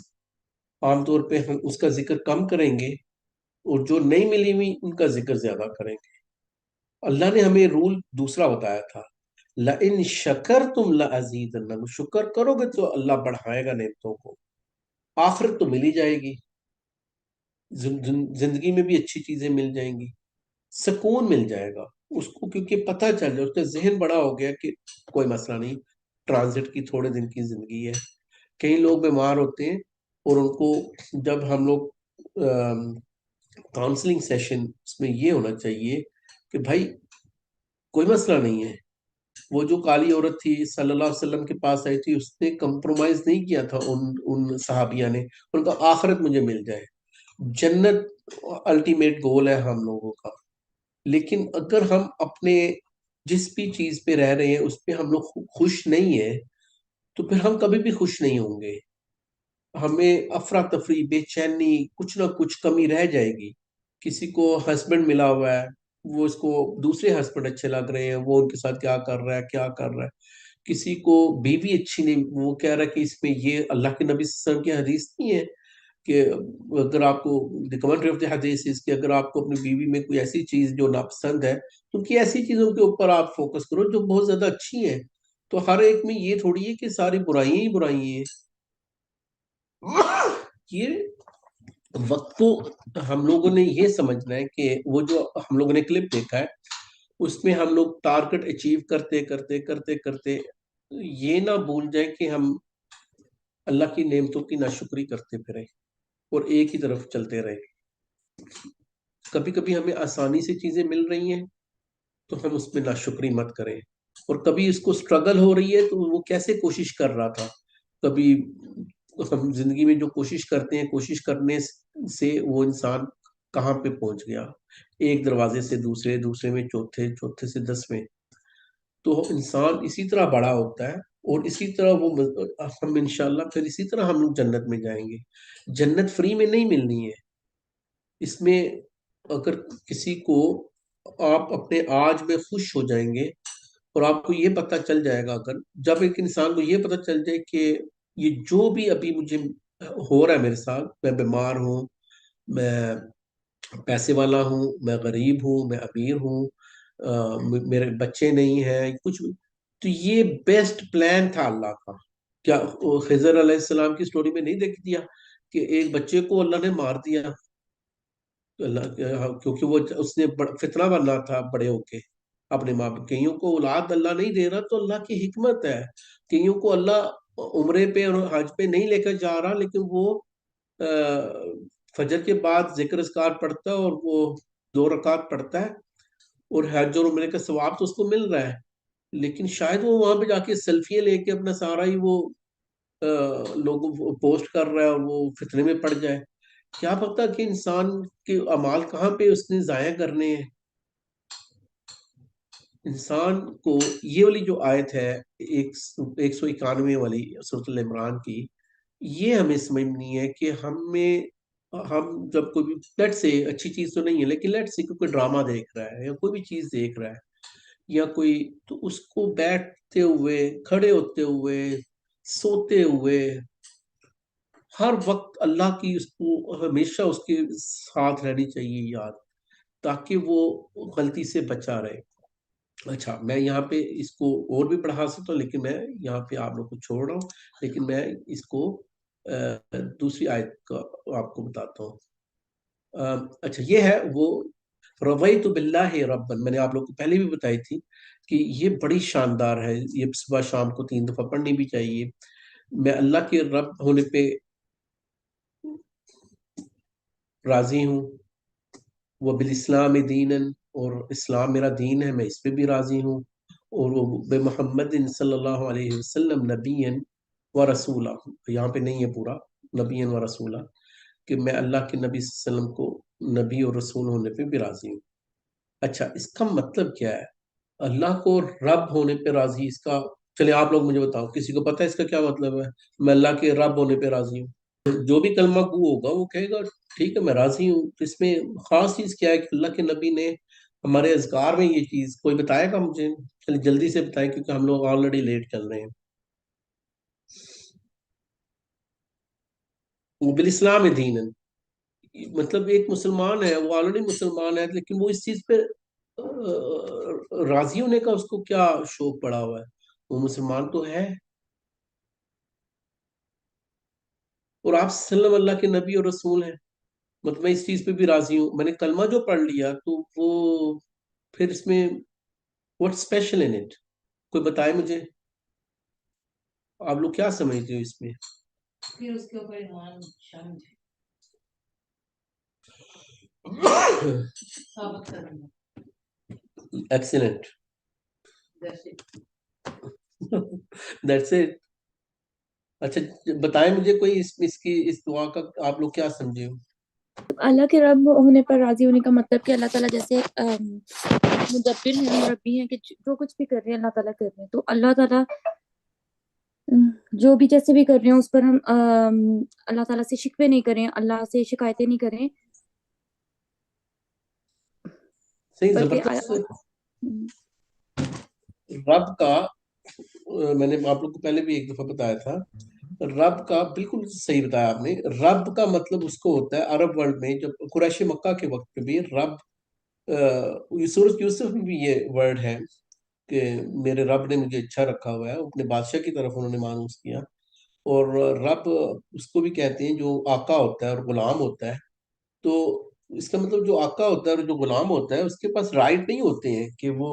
عام طور پہ ہم اس کا ذکر کم کریں گے، اور جو نہیں ملی ہوئی ان کا ذکر زیادہ کریں گے. اللہ نے ہمیں رول دوسرا بتایا تھا، لَإِن شَكَرْتُمْ لَأَزِيدَنَّكُمْ، شکر کرو گے تو اللہ بڑھائے گا نعمتوں کو، آخرت تو مل ہی جائے گی، زندگی میں بھی اچھی چیزیں مل جائیں گی. سکون مل جائے گا اس کو، کیونکہ پتہ چل جائے، اس کا ذہن بڑا ہو گیا کہ کوئی مسئلہ نہیں، ٹرانزٹ کی تھوڑے دن کی زندگی ہے۔ کئی لوگ بیمار ہوتے ہیں اور ان کو جب ہم لوگ کاؤنسلنگ سیشن، اس میں یہ ہونا چاہیے کہ بھائی کوئی مسئلہ نہیں ہے، وہ جو کالی عورت تھی صلی اللہ علیہ وسلم کے پاس آئی تھی، اس نے کمپرومائز نہیں کیا تھا ان صحابیہ نے، ان کا آخرت مجھے مل جائے، جنت الٹیمیٹ گول ہے ہم لوگوں کا۔ لیکن اگر ہم اپنے جس بھی چیز پہ رہ رہے ہیں اس پہ ہم لوگ خوش نہیں ہیں تو پھر ہم کبھی بھی خوش نہیں ہوں گے، ہمیں افراتفری، بے چینی، کچھ نہ کچھ کمی رہ جائے گی۔ کسی کو ہسبینڈ ملا ہوا ہے، وہ اس کو دوسرے ہسبینڈ اچھے لگ رہے ہیں، وہ ان کے ساتھ کیا کر رہا ہے کیا کر رہا ہے۔ کسی کو بیوی اچھی نہیں، وہ کہہ رہا ہے کہ اس میں یہ اللہ کے نبی صلی اللہ علیہ وسلم کی حدیث نہیں ہے کہ اگر آپ کو دی کمنٹری آف دی حدیث اس کہ اگر آپ کو اپنی بیوی میں کوئی ایسی چیز جو ناپسند ہے تو ان کی ایسی چیزوں کے اوپر آپ فوکس کرو جو بہت زیادہ اچھی ہیں۔ تو ہر ایک میں یہ تھوڑی ہے کہ ساری برائیاں ہی برائیاں ہیں۔ یہ وقت کو ہم لوگوں نے یہ سمجھنا ہے کہ وہ جو ہم لوگوں نے کلپ دیکھا ہے اس میں ہم لوگ ٹارگٹ اچیو کرتے کرتے کرتے کرتے یہ نہ بھول جائے کہ ہم اللہ کی نعمتوں کی ناشکری کرتے پھریں اور ایک ہی طرف چلتے رہے۔ کبھی کبھی ہمیں آسانی سے چیزیں مل رہی ہیں تو ہم اس میں ناشکری مت کریں، اور کبھی اس کو سٹرگل ہو رہی ہے تو وہ کیسے کوشش کر رہا تھا، کبھی ہم زندگی میں جو کوشش کرتے ہیں، کوشش کرنے سے وہ انسان کہاں پہ پہنچ گیا، ایک دروازے سے دوسرے، دوسرے میں چوتھے، چوتھے سے 10ویں۔ تو انسان اسی طرح بڑا ہوتا ہے اور اسی طرح وہ ہم انشاءاللہ پھر اسی طرح ہم لوگ جنت میں جائیں گے۔ جنت فری میں نہیں ملنی ہے، اس میں اگر کسی کو آپ اپنے آج میں خوش ہو جائیں گے اور آپ کو یہ پتہ چل جائے گا، اگر جب ایک انسان کو یہ پتہ چل جائے کہ یہ جو بھی ابھی مجھے ہو رہا ہے میرے ساتھ، میں بیمار ہوں، میں پیسے والا ہوں، میں غریب ہوں، میں امیر ہوں، میرے بچے نہیں ہیں، کچھ بھی، تو یہ بیسٹ پلان تھا اللہ کا۔ کیا خضر علیہ السلام کی سٹوری میں نہیں دیکھ دیا کہ ایک بچے کو اللہ نے مار دیا، اللہ کیونکہ وہ اس نے فتنہ بننا تھا بڑے ہو کے اپنے ماں باپ۔ کئیوں کو اولاد اللہ نہیں دے رہا تو اللہ کی حکمت ہے، کئیوں کو اللہ عمرے پہ اور حج پہ نہیں لے کر جا رہا لیکن وہ فجر کے بعد ذکر اذکار پڑھتا ہے اور وہ 2 رکعت پڑھتا ہے اور حج اور عمرے کا ثواب تو اس کو مل رہا ہے، لیکن شاید وہ وہاں پہ جا کے سیلفیاں لے کے اپنا سارا ہی وہ لوگوں پوسٹ کر رہا ہے اور وہ فتنے میں پڑ جائے۔ کیا پتا کہ انسان کے اعمال کہاں پہ اس نے ضائع کرنے ہیں۔ انسان کو یہ والی جو آیت ہے 191 والی سورۃ العمران کی، یہ ہمیں سمجھنی ہے کہ ہم جب کوئی بھی لیٹ سے اچھی چیز تو نہیں ہے لیکن لیٹ سے کوئی ڈرامہ دیکھ رہا ہے یا کوئی بھی چیز دیکھ رہا ہے یا کوئی، تو اس کو بیٹھتے ہوئے، کھڑے ہوتے ہوئے، سوتے ہوئے، ہر وقت اللہ کی اس کو ہمیشہ اس کے ساتھ رہنی چاہیے یاد، تاکہ وہ غلطی سے بچا رہے۔ اچھا، میں یہاں پہ اس کو اور بھی پڑھا سکتا ہوں لیکن میں یہاں پہ آپ لوگ کو چھوڑ رہا ہوں، لیکن میں اس کو دوسری آیت کا آپ کو بتاتا ہوں۔ اچھا، یہ ہے وہ رویت باللہ ربن، میں نے آپ لوگ کو پہلے بھی بتائی تھی کہ یہ بڑی شاندار ہے، یہ صبح شام کو 3 دفعہ پڑھنی بھی چاہیے۔ میں اللہ کے رب ہونے پہ راضی ہوں، وہ بالاسلام دینن، اور اسلام میرا دین ہے، میں اس پہ بھی راضی ہوں، اور وہ بے محمد صلی اللہ علیہ وسلم نبی و رسولہ، یہاں پہ نہیں ہے پورا نبی و رسولہ، کہ میں اللہ کے نبی صلی اللہ علیہ وسلم کو نبی اور رسول ہونے پہ بھی راضی ہوں۔ اچھا، اس کا مطلب کیا ہے اللہ کو رب ہونے پہ راضی؟ اس کا چلے آپ لوگ مجھے بتاؤ، کسی کو پتہ ہے اس کا کیا مطلب ہے؟ میں اللہ کے رب ہونے پہ راضی ہوں۔ جو بھی کلمہ گو ہوگا وہ کہے گا ٹھیک ہے میں راضی ہوں، تو اس میں خاص چیز کیا ہے کہ اللہ کے نبی نے ہمارے اذکار میں یہ چیز کوئی بتائے گا مجھے؟ چلیے جلدی سے بتائیں کیونکہ ہم لوگ آلریڈی لیٹ چل رہے ہیں۔ بالاسلام دینن، مطلب ایک مسلمان ہے، وہ آلریڈی مسلمان ہے لیکن وہ اس چیز پہ راضی ہونے کا اس کو کیا شوق پڑا ہوا ہے؟ وہ مسلمان تو ہے، اور آپ صلی اللہ علیہ وسلم اللہ کے نبی اور رسول ہیں، مطلب میں اس چیز پہ بھی راضی ہوں. میں نے کلمہ جو پڑھ لیا تو وہ پھر اس میں واٹ اسپیشل ان اٹ؟ کوئی بتائے مجھے، آپ لوگ کیا سمجھتے ہو اس میں؟
پھر اس کے اوپر ایمان شامل ثابت کرنا.
Excellent.
That's it.
That's it. اچھا بتائیں مجھے کوئی اس دعا کا آپ لوگ کیا سمجھے ہو؟
اللہ کے رب ہونے پر راضی ہونے کا مطلب کہ اللہ تعالیٰ جیسے مدبر ہیں، مربی ہیں، کہ جو کچھ بھی کر رہے ہیں اللہ تعالیٰ کر رہے ہیں، تو اللہ تعالیٰ جو بھی جیسے بھی کر رہے ہیں اس پر ہم اللہ تعالیٰ سے شکوے نہیں کریں، اللہ سے شکایتیں نہیں کریں،
صحیح،
بلکہ
زبردست. رب کا میں نے آپ لوگ کو پہلے بھی ایک دفعہ بتایا تھا، رب کا بالکل صحیح بتایا آپ نے. رب کا مطلب اس کو ہوتا ہے عرب ورلڈ میں، جب قریش مکہ کے وقت پہ بھی رب، سورۃ یوسف میں بھی یہ ورڈ ہے کہ میرے رب نے مجھے اچھا رکھا ہوا ہے، اپنے بادشاہ کی طرف انہوں نے مانوس کیا. اور رب اس کو بھی کہتے ہیں جو آقا ہوتا ہے اور غلام ہوتا ہے. تو اس کا مطلب جو آقا ہوتا ہے اور جو غلام ہوتا ہے اس کے پاس رائٹ نہیں ہوتے ہیں کہ وہ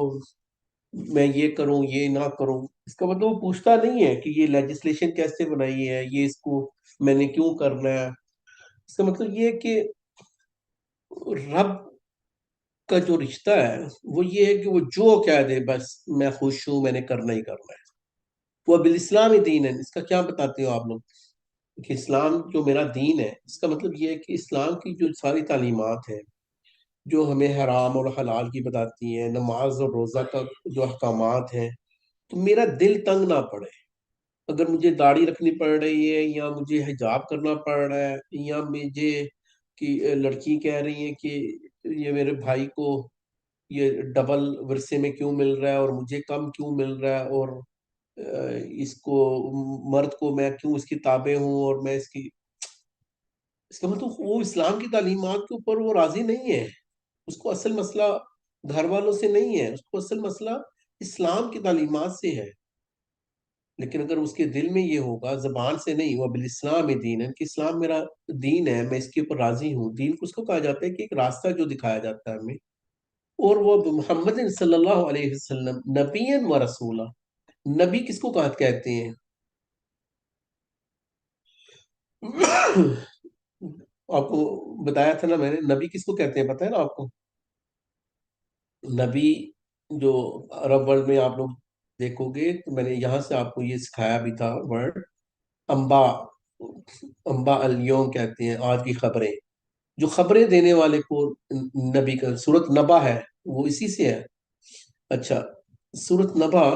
میں یہ کروں یہ نہ کروں. اس کا مطلب وہ پوچھتا نہیں ہے کہ یہ لیجسلیشن کیسے بنائی ہے، یہ اس کو میں نے کیوں کرنا ہے. اس کا مطلب یہ ہے کہ رب کا جو رشتہ ہے وہ یہ ہے کہ وہ جو کہہ دے بس میں خوش ہوں، میں نے کرنا ہی کرنا ہے. وہ بالاسلام دین ہے. اس کا کیا بتاتے ہو آپ لوگ کہ اسلام جو میرا دین ہے، اس کا مطلب یہ ہے کہ اسلام کی جو ساری تعلیمات ہیں جو ہمیں حرام اور حلال کی بتاتی ہیں، نماز اور روزہ کا جو احکامات ہیں، تو میرا دل تنگ نہ پڑے. اگر مجھے داڑھی رکھنی پڑ رہی ہے یا مجھے حجاب کرنا پڑ رہا ہے یا مجھے کہ لڑکی کہہ رہی ہے کہ یہ میرے بھائی کو یہ ڈبل ورثے میں کیوں مل رہا ہے اور مجھے کم کیوں مل رہا ہے، اور اس کو مرد کو میں کیوں اس کی تابع ہوں اور میں اس کا مطلب وہ اسلام کی تعلیمات کے اوپر وہ راضی نہیں ہے. اس کو اصل مسئلہ گھر والوں سے نہیں ہے، اس کو اصل مسئلہ اسلام کی تعلیمات سے ہے. لیکن اگر اس کے دل میں یہ ہوگا، زبان سے نہیں، وہ بالاسلام دین ہے کہ اسلام میرا دین ہے، میں اس کے اوپر راضی ہوں. دین کو اس کو کہا جاتا ہے کہ ایک راستہ جو دکھایا جاتا ہے ہمیں، اور وہ محمد صلی اللہ علیہ وسلم نبی و رسولہ. نبی کس کو کہتے ہیں؟ آپ کو بتایا تھا نا میں نے، نبی کس کو کہتے ہیں پتہ ہے نا آپ کو؟ نبی جو عرب ورلڈ میں آپ لوگ دیکھو گے تو میں نے یہاں سے آپ کو یہ سکھایا بھی تھا ورڈ، انبا الیوم کہتے ہیں، آج کی خبریں. جو خبریں دینے والے کو نبی کا سورۃ نبا ہے وہ اسی سے ہے. اچھا سورۃ نبا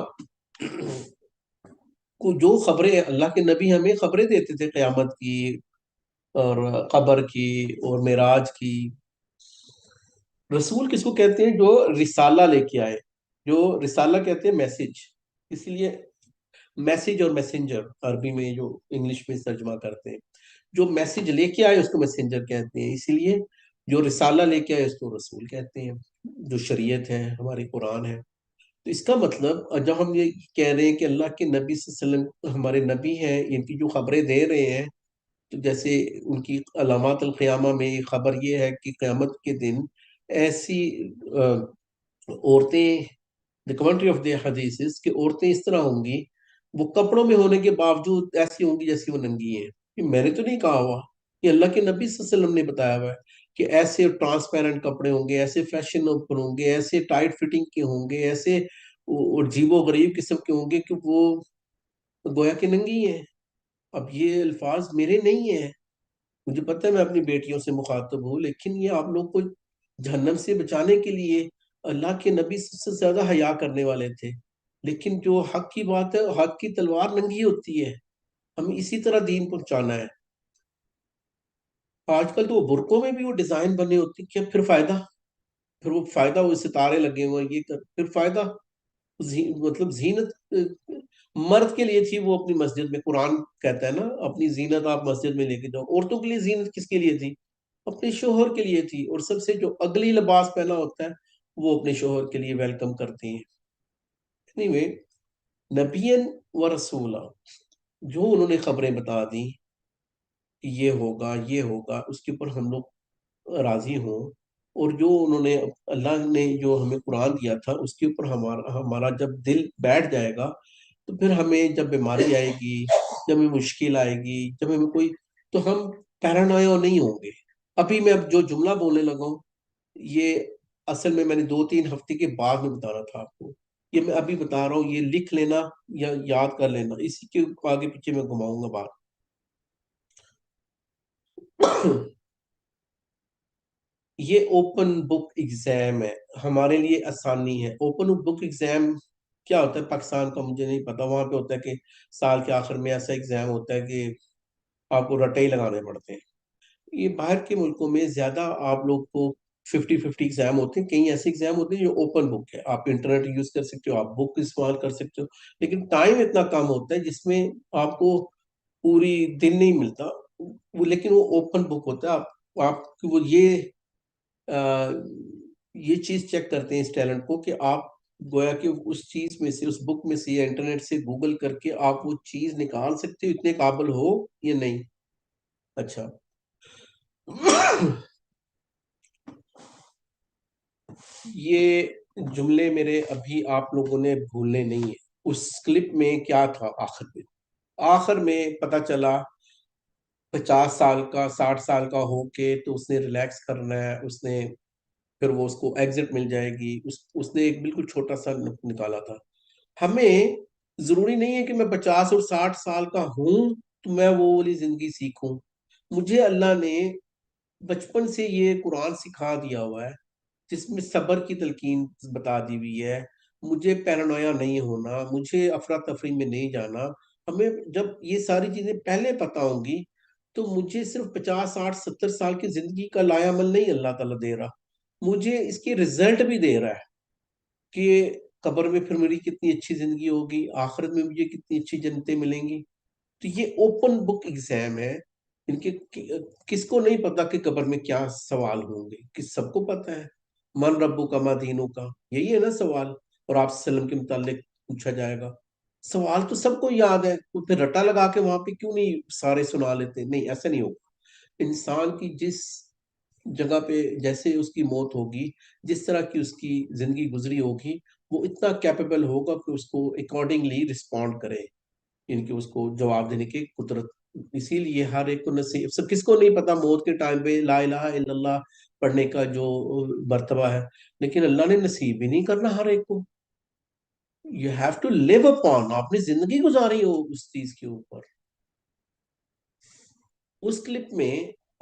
کو جو خبریں اللہ کے نبی ہمیں خبریں دیتے تھے قیامت کی اور قبر کی اور معراج کی. رسول کس کو کہتے ہیں؟ جو رسالہ لے کے آئے. جو رسالہ کہتے ہیں میسج، اس لیے میسج اور میسنجر عربی میں جو انگلش میں ترجمہ کرتے ہیں، جو میسج لے کے آئے اس کو میسنجر کہتے ہیں. اسی لیے جو رسالہ لے کے آئے اس کو رسول کہتے ہیں. جو شریعت ہے ہماری قرآن ہے. تو اس کا مطلب جب ہم یہ کہہ رہے ہیں کہ اللہ کے نبی صلی اللہ علیہ وسلم ہمارے نبی ہیں، ان کی جو خبریں دے رہے ہیں، تو جیسے ان کی علامات القیامہ میں خبر یہ ہے کہ قیامت کے دن ایسی عورتیں، the commentary of the حدیث کہ عورتیں اس طرح ہوں گی، وہ کپڑوں میں ہونے کے باوجود ایسی ہوں گی جیسی وہ ننگی ہیں. یہ میں نے تو نہیں کہا ہوا، یہ اللہ کے نبی صلی اللہ علیہ وسلم نے بتایا ہوا ہے کہ ایسے ٹرانسپیرنٹ کپڑے ہوں گے، ایسے فیشن اوپر ہوں گے، ایسے ٹائٹ فٹنگ کے ہوں گے، ایسے عجیب و غریب قسم کے ہوں گے کہ وہ گویا کہ ننگی ہیں. اب یہ الفاظ میرے نہیں ہیں، مجھے پتہ ہے میں اپنی بیٹیوں سے مخاطب ہوں، لیکن یہ آپ لوگ کو جہنم سے بچانے کے لیے اللہ کے نبی سب سے زیادہ حیا کرنے والے تھے. لیکن جو حق کی بات ہے، حق کی تلوار ننگی ہوتی ہے. ہمیں اسی طرح دین پہنچانا ہے. آج کل تو وہ برقعوں میں بھی وہ ڈیزائن بنے ہوتے ہیں، کیا پھر فائدہ؟ پھر وہ فائدہ، وہ ستارے لگے ہوئے یہ پھر فائدہ؟ مطلب زینت مرد کے لیے تھی وہ اپنی مسجد میں، قرآن کہتا ہے نا اپنی زینت آپ مسجد میں لے کے جاؤ. عورتوں کے لیے زینت کس کے لیے تھی؟ اپنے شوہر کے لیے تھی. اور سب سے جو اگلی لباس پہنا ہوتا ہے وہ اپنے شوہر کے لیے ویلکم کرتے ہیں. anyway نبین و رسولہ، جو انہوں نے خبریں بتا دی کہ یہ ہوگا یہ ہوگا، اس کے اوپر ہم لوگ راضی ہوں، اور جو انہوں نے اللہ نے جو ہمیں قرآن دیا تھا اس کے اوپر ہمارا جب دل بیٹھ جائے گا، تو پھر ہمیں جب بیماری آئے گی، جب ہمیں مشکل آئے گی، جب ہمیں کوئی، تو ہم پیرانویا نہیں ہوں گے۔ ابھی میں اب جو جملہ بولنے لگا ہوں، یہ اصل میں نے 2-3 ہفتے کے بعد میں بتانا تھا آپ کو، یہ میں ابھی بتا رہا ہوں، یہ لکھ لینا یا یاد کر لینا، اسی کے آگے پیچھے میں گھماؤں گا بات۔ یہ اوپن بک ایگزام ہے، ہمارے لیے آسانی ہے۔ اوپن بک ایگزام کیا ہوتا ہے پاکستان کا مجھے نہیں پتا، وہاں پہ ہوتا ہے کہ سال کے آخر میں ایسا ایگزام ہوتا ہے کہ آپ کو رٹے ہی لگانے پڑتے ہیں۔ یہ باہر کے ملکوں میں زیادہ آپ لوگ کو 50-50 ایگزام ہوتے ہیں، کئی ایسے ایگزام ہوتے ہیں جو اوپن بک ہے، آپ انٹرنیٹ یوز کر سکتے ہو، آپ بک استعمال کر سکتے ہو، لیکن ٹائم اتنا کم ہوتا ہے جس میں آپ کو پوری دن نہیں ملتا لیکن وہ اوپن بک ہوتا ہے۔ آپ وہ یہ چیز چیک کرتے ہیں اس ٹیلنٹ کو کہ آپ گویا کہ اس چیز میں سے، اس بک میں سے یا انٹرنیٹ سے گوگل کر کے آپ وہ چیز نکال سکتے ہو، اتنے قابل ہو یا نہیں۔ اچھا یہ جملے میرے ابھی آپ لوگوں نے بھولنے نہیں ہیں۔ اس کلپ میں کیا تھا آخر میں پتا چلا 50 سال کا 60 سال کا ہو کے تو اس نے ریلیکس کرنا ہے، اس نے پھر وہ اس کو ایگزٹ مل جائے گی، اس نے ایک بالکل چھوٹا سا نکالا تھا۔ ہمیں ضروری نہیں ہے کہ میں 50 اور 60 سال کا ہوں تو میں وہ والی زندگی سیکھوں۔ مجھے اللہ نے بچپن سے یہ قرآن سکھا دیا ہوا ہے جس میں صبر کی تلقین بتا دی ہوئی ہے، مجھے پیرانویا نہیں ہونا، مجھے افراتفری میں نہیں جانا۔ ہمیں جب یہ ساری چیزیں پہلے پتا ہوں گی تو مجھے صرف 50 60 70 سال کی زندگی کا لائے عمل نہیں اللہ تعالیٰ دے رہا، مجھے اس کی رزلٹ بھی دے رہا ہے کہ قبر میں پھر میری کتنی اچھی زندگی ہوگی، آخرت میں مجھے کتنی اچھی جنتیں ملیں گی۔ تو یہ اوپن بک ایگزام ہے، ان کے کس کو نہیں پتا کہ قبر میں کیا سوال ہوں گے، کس سب کو پتا ہے۔ من ربو کا ما دینوں کا، یہی ہے نا سوال، اور آپ صلی اللہ علیہ وسلم کے متعلق پوچھا جائے گا۔ سوال تو سب کو یاد ہے، تو پھر رٹا لگا کے وہاں پہ کیوں نہیں سارے سنا لیتے؟ نہیں، ایسا نہیں ہوگا۔ انسان کی جس جگہ پہ جیسے اس کی موت ہوگی، جس طرح کی اس کی زندگی گزری ہوگی، وہ اتنا کیپیبل ہوگا کہ اس کو اکارڈنگلی رسپونڈ کرے، ان کی اس کو جواب دینے کی قدرت۔ اسی لیے ہر ایک کو نصیب، سب کس کو نہیں پتا موت کے ٹائم پہ لا الہ الا اللہ پڑھنے کا جو مرتبہ ہے، لیکن اللہ نے نصیب بھی نہیں کرنا ہر ایک کو۔ You have to live upon, آپ نے زندگی گزاری ہو اس چیز کے اوپر۔ اس کلپ میں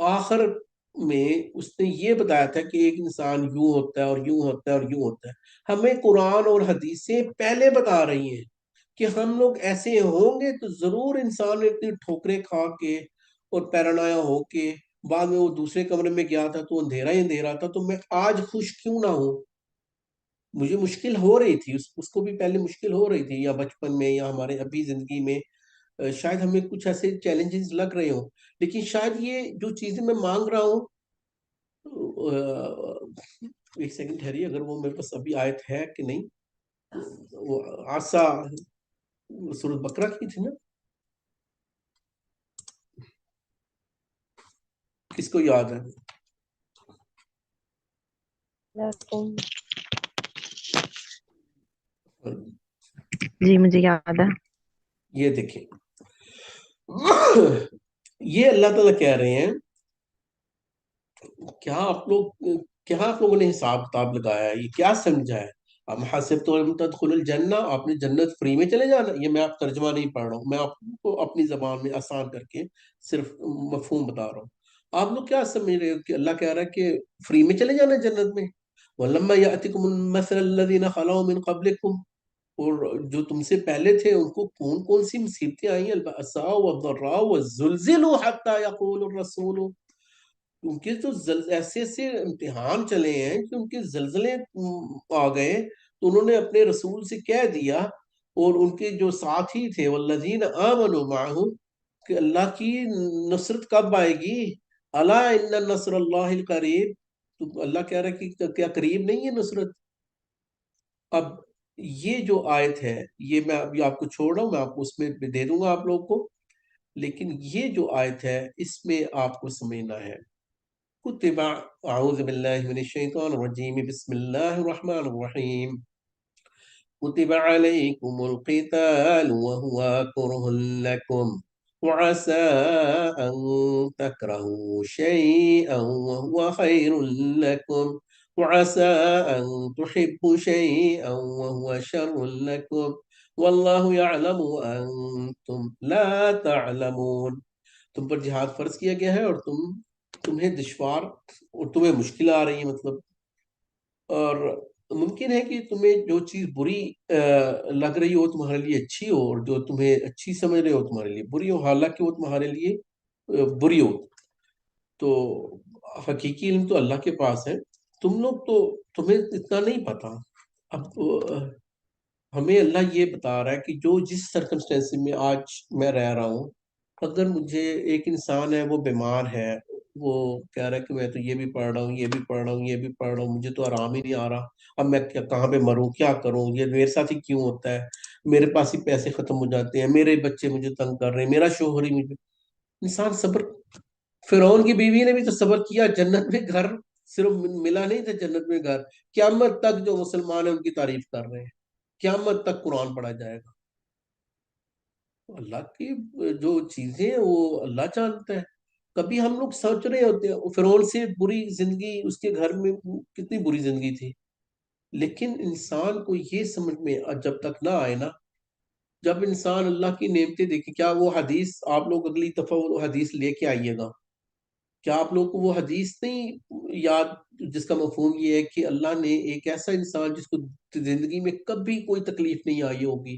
آخر میں اس نے یہ بتایا تھا کہ ایک انسان یوں ہوتا ہے اور یوں ہوتا ہے اور یوں ہوتا ہے۔ ہمیں قرآن اور حدیثیں پہلے بتا رہی ہیں کہ ہم لوگ ایسے ہوں گے، تو ضرور انسان نے اتنی ٹھوکریں کھا کے اور پیرانویا ہو کے بعد میں وہ دوسرے کمرے میں گیا تھا تو اندھیرا ہی اندھیرا تھا، تو میں آج خوش کیوں نہ ہوں؟ مجھے مشکل ہو رہی تھی، اس کو بھی پہلے مشکل ہو رہی تھی، یا بچپن میں یا ہمارے ابھی زندگی میں شاید ہمیں کچھ ایسے چیلنجز لگ رہے ہوں، لیکن شاید یہ جو چیزیں میں مانگ رہا ہوں، ایک سیکنڈ ٹھہریے، اگر وہ میرے پاس ابھی آیت ہے کہ نہیں، وہ آسا سورۃ بقرہ کی تھی نا، کس کو یاد ہے؟
جی مجھے یاد ہے۔
یہ دیکھیں، یہ اللہ تعالیٰ کہہ رہے ہیں، کیا آپ لوگوں نے حساب کتاب لگایا ہے؟ یہ کیا سمجھا ہے؟ ام حسبتم ان تدخلوا الجنہ، آپ نے جنت فری میں چلے جانا؟ یہ میں آپ ترجمہ نہیں پڑھ رہا ہوں، میں آپ کو اپنی زبان میں آسان کر کے صرف مفہوم بتا رہا ہوں۔ آپ لوگ کیا سمجھ رہے ہو کہ اللہ کہہ رہا ہے کہ فری میں چلے جانا جنت میں؟ وَلَمَّا يَأْتِكُمُ الْمَثَلُ الَّذِينَ خَلَوْا مِنْ قَبْلِكُمْ، اور جو تم سے پہلے تھے ان کو کون کون سی مصیبتیں آئی ہیں؟ البأساء والضراء وزلزلوا حتى يقول الرسول، ان کے تو ایسے ایسے امتحان چلے ہیں کہ ان کے زلزلے آ گئے، تو انہوں نے اپنے رسول سے کہہ دیا، اور ان کے جو ساتھی تھے والذین آمنوا معه، کہ اللہ کی نصرت کب آئے گی؟ الا ان نصر اللہ قریب، تو اللہ کہہ رہا ہے کہ کیا قریب نہیں ہے نصرت؟ اب یہ جو آیت ہے، یہ میں ابھی آپ کو چھوڑ رہا ہوں، میں آپ کو اس میں دے دوں گا آپ لوگ کو، لیکن یہ جو آیت ہے اس میں آپ کو سمجھنا ہے كتب أعوذ بالله من الشيطان الرجيم بسم الله الرحمن الرحيم كتب عليكم القتال وهو كره لكم وعسى أن تكرهوا شيئا وهو خير لكم وعسى أن تحبوا شيئا وهو شر لكم والله يعلم وأنتم لا تعلمون. تم پر جہاد فرض کیا گیا ہے اور تمہیں دشوار اور تمہیں مشکل آ رہی ہے، مطلب، اور ممکن ہے کہ تمہیں جو چیز بری لگ رہی ہو تمہارے لیے اچھی ہو، اور جو تمہیں اچھی سمجھ رہے ہو تمہارے لیے بری ہو، حالانکہ وہ تمہارے لیے بری ہو. تو حقیقی علم تو اللہ کے پاس ہے، تمہیں اتنا نہیں پتا. اب ہمیں اللہ یہ بتا رہا ہے کہ جو جس سرکمسٹینس میں آج میں رہ رہا ہوں، اگر مجھے ایک انسان ہے وہ بیمار ہے، وہ کہہ رہا ہے کہ میں تو یہ بھی پڑھ رہا ہوں، یہ بھی پڑھ رہا ہوں، یہ بھی پڑھ رہا ہوں، مجھے تو آرام ہی نہیں آ رہا، اب میں کہاں پہ مروں، کیا کروں، یہ میرے ساتھ ہی کیوں ہوتا ہے، میرے پاس ہی پیسے ختم ہو جاتے ہیں، میرے بچے مجھے تنگ کر رہے ہیں، میرا شوہر ہی مجھے. انسان صبر، فرعون کی بیوی نے بھی تو صبر کیا، جنت میں گھر صرف ملا نہیں تھا، جنت میں گھر. قیامت تک جو مسلمان ہیں ان کی تعریف کر رہے ہیں، قیامت تک قرآن پڑھا جائے گا. اللہ کی جو چیزیں وہ اللہ جانتا ہے. کبھی ہم لوگ سوچ رہے ہوتے ہیں فرعون سے بری زندگی، اس کے گھر میں کتنی بری زندگی تھی، لیکن انسان کو یہ سمجھ میں جب تک نہ آئے نا، جب انسان اللہ کی نعمتیں دیکھے. کیا وہ حدیث آپ لوگ اگلی دفعہ وہ حدیث لے کے آئیے گا؟ کیا آپ لوگ کو وہ حدیث نہیں یاد جس کا مفہوم یہ ہے کہ اللہ نے ایک ایسا انسان جس کو زندگی میں کبھی کوئی تکلیف نہیں آئی ہوگی،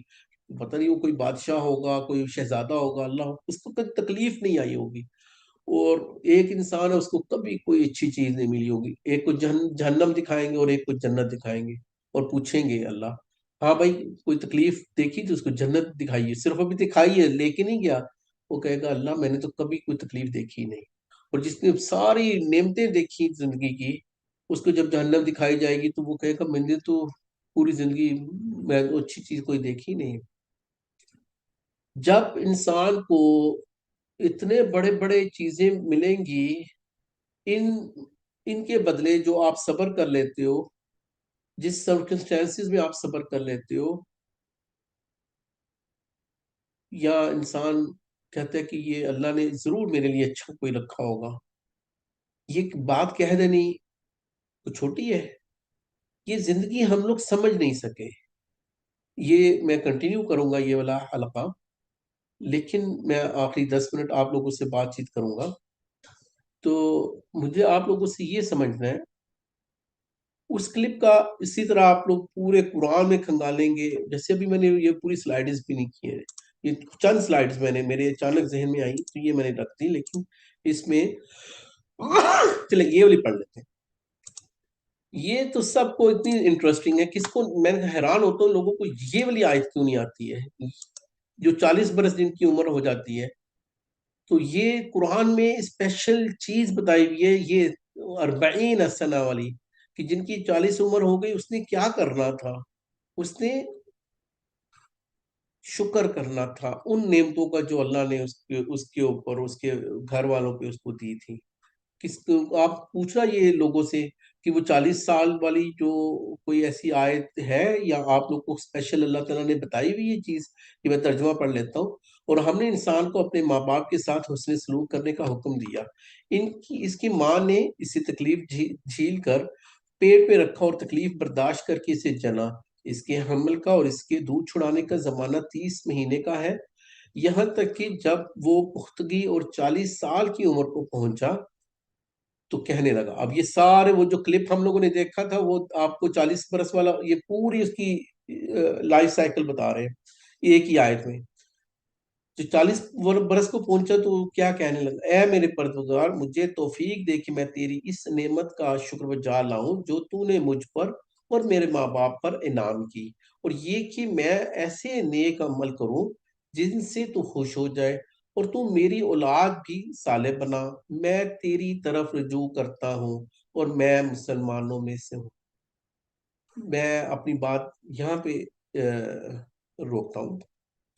پتہ نہیں وہ کوئی بادشاہ ہوگا، کوئی شہزادہ ہوگا، اللہ اس کو کبھی تکلیف نہیں آئی ہوگی، اور ایک انسان ہے اس کو کبھی کوئی اچھی چیز نہیں ملی ہوگی. ایک کو جہنم دکھائیں گے اور ایک کو جنت دکھائیں گے، اور پوچھیں گے اللہ ہاں بھائی کوئی تکلیف دیکھی تو اس کو جنت دکھائیے، صرف ابھی دکھائی ہے لے کے نہیں گیا. وہ کہے گا اللہ میں نے تو کبھی کوئی تکلیف دیکھی نہیں. اور جس نے ساری نعمتیں دیکھی زندگی کی، اس کو جب جہنم دکھائی جائے گی تو وہ کہے گا میں نے تو پوری زندگی میں اچھی چیز کوئی دیکھی نہیں. جب انسان کو اتنے بڑے بڑے چیزیں ملیں گی، ان کے بدلے جو آپ صبر کر لیتے ہو، جس سرکمسٹانسز میں آپ صبر کر لیتے ہو، یا انسان کہتا ہے کہ یہ اللہ نے ضرور میرے لیے اچھا کوئی رکھا ہوگا. یہ بات کہہ دینی تو چھوٹی ہے، یہ زندگی ہم لوگ سمجھ نہیں سکے. یہ میں کنٹینیو کروں گا یہ والا حلقہ، لیکن میں آخری 10 منٹ آپ لوگوں سے بات چیت کروں گا. تو مجھے آپ لوگوں سے یہ سمجھنا ہے، اس کلپ کا اسی طرح آپ لوگ پورے قرآن میں کھنگالیں گے. جیسے ابھی میں نے یہ پوری سلائیڈز بھی نہیں کی ہیں، یہ چند سلائیڈز میں نے میرے اچانک ذہن میں آئی تو یہ میں نے رکھ دی، لیکن اس میں چلیں یہ والی پڑھ لیتے ہیں. یہ تو سب کو اتنی انٹرسٹنگ ہے، کس کو میں حیران ہوتا ہوں لوگوں کو یہ والی آیت کیوں نہیں آتی ہے، جو 40 برس جن کی عمر ہو جاتی ہے. تو یہ قرآن میں اسپیشل چیز بتائی ہوئی ہے، یہ 40 سنہ والی، کہ جن کی 40 عمر ہو گئی اس نے کیا کرنا تھا، اس نے شکر کرنا تھا ان نعمتوں کا جو اللہ نے اس کے اوپر، اس کے گھر والوں پہ اس کو دی تھی. آپ پوچھنا یہ لوگوں سے کہ وہ 40 سال والی جو کوئی ایسی آیت ہے، یا آپ لوگ کو اسپیشل اللہ تعالیٰ نے بتائی ہوئی یہ چیز، کہ میں ترجمہ پڑھ لیتا ہوں. اور ہم نے انسان کو اپنے ماں باپ کے ساتھ حسن سلوک کرنے کا حکم دیا. اس کی ماں نے اسے تکلیف جھیل کر پیٹ پہ رکھا اور تکلیف برداشت کر کے اسے جنا. اس کے حمل کا اور اس کے دودھ چھڑانے کا زمانہ 30 مہینے کا ہے، یہاں تک کہ جب وہ پختگی اور 40 سال کی عمر کو پہنچا تو کہنے لگا. اب یہ سارے وہ جو کلپ ہم لوگوں نے دیکھا تھا وہ آپ کو 40 برس والا یہ پوری اس کی لائف سائیکل بتا رہے ہیں ایک ہی آیت میں. جو 40 برس کو پہنچا تو کیا کہنے لگا، اے میرے پروردگار مجھے توفیق دے کہ میں تیری اس نعمت کا شکر بجا لاؤں جو تو نے مجھ پر اور میرے ماں باپ پر انعام کی، اور یہ کہ میں ایسے نیک عمل کروں جن سے تو خوش ہو جائے، اور تو میری اولاد بھی صالح بنا. میں تیری طرف رجوع کرتا ہوں اور میں مسلمانوں میں سے ہوں. میں اپنی بات یہاں پہ روکتا ہوں،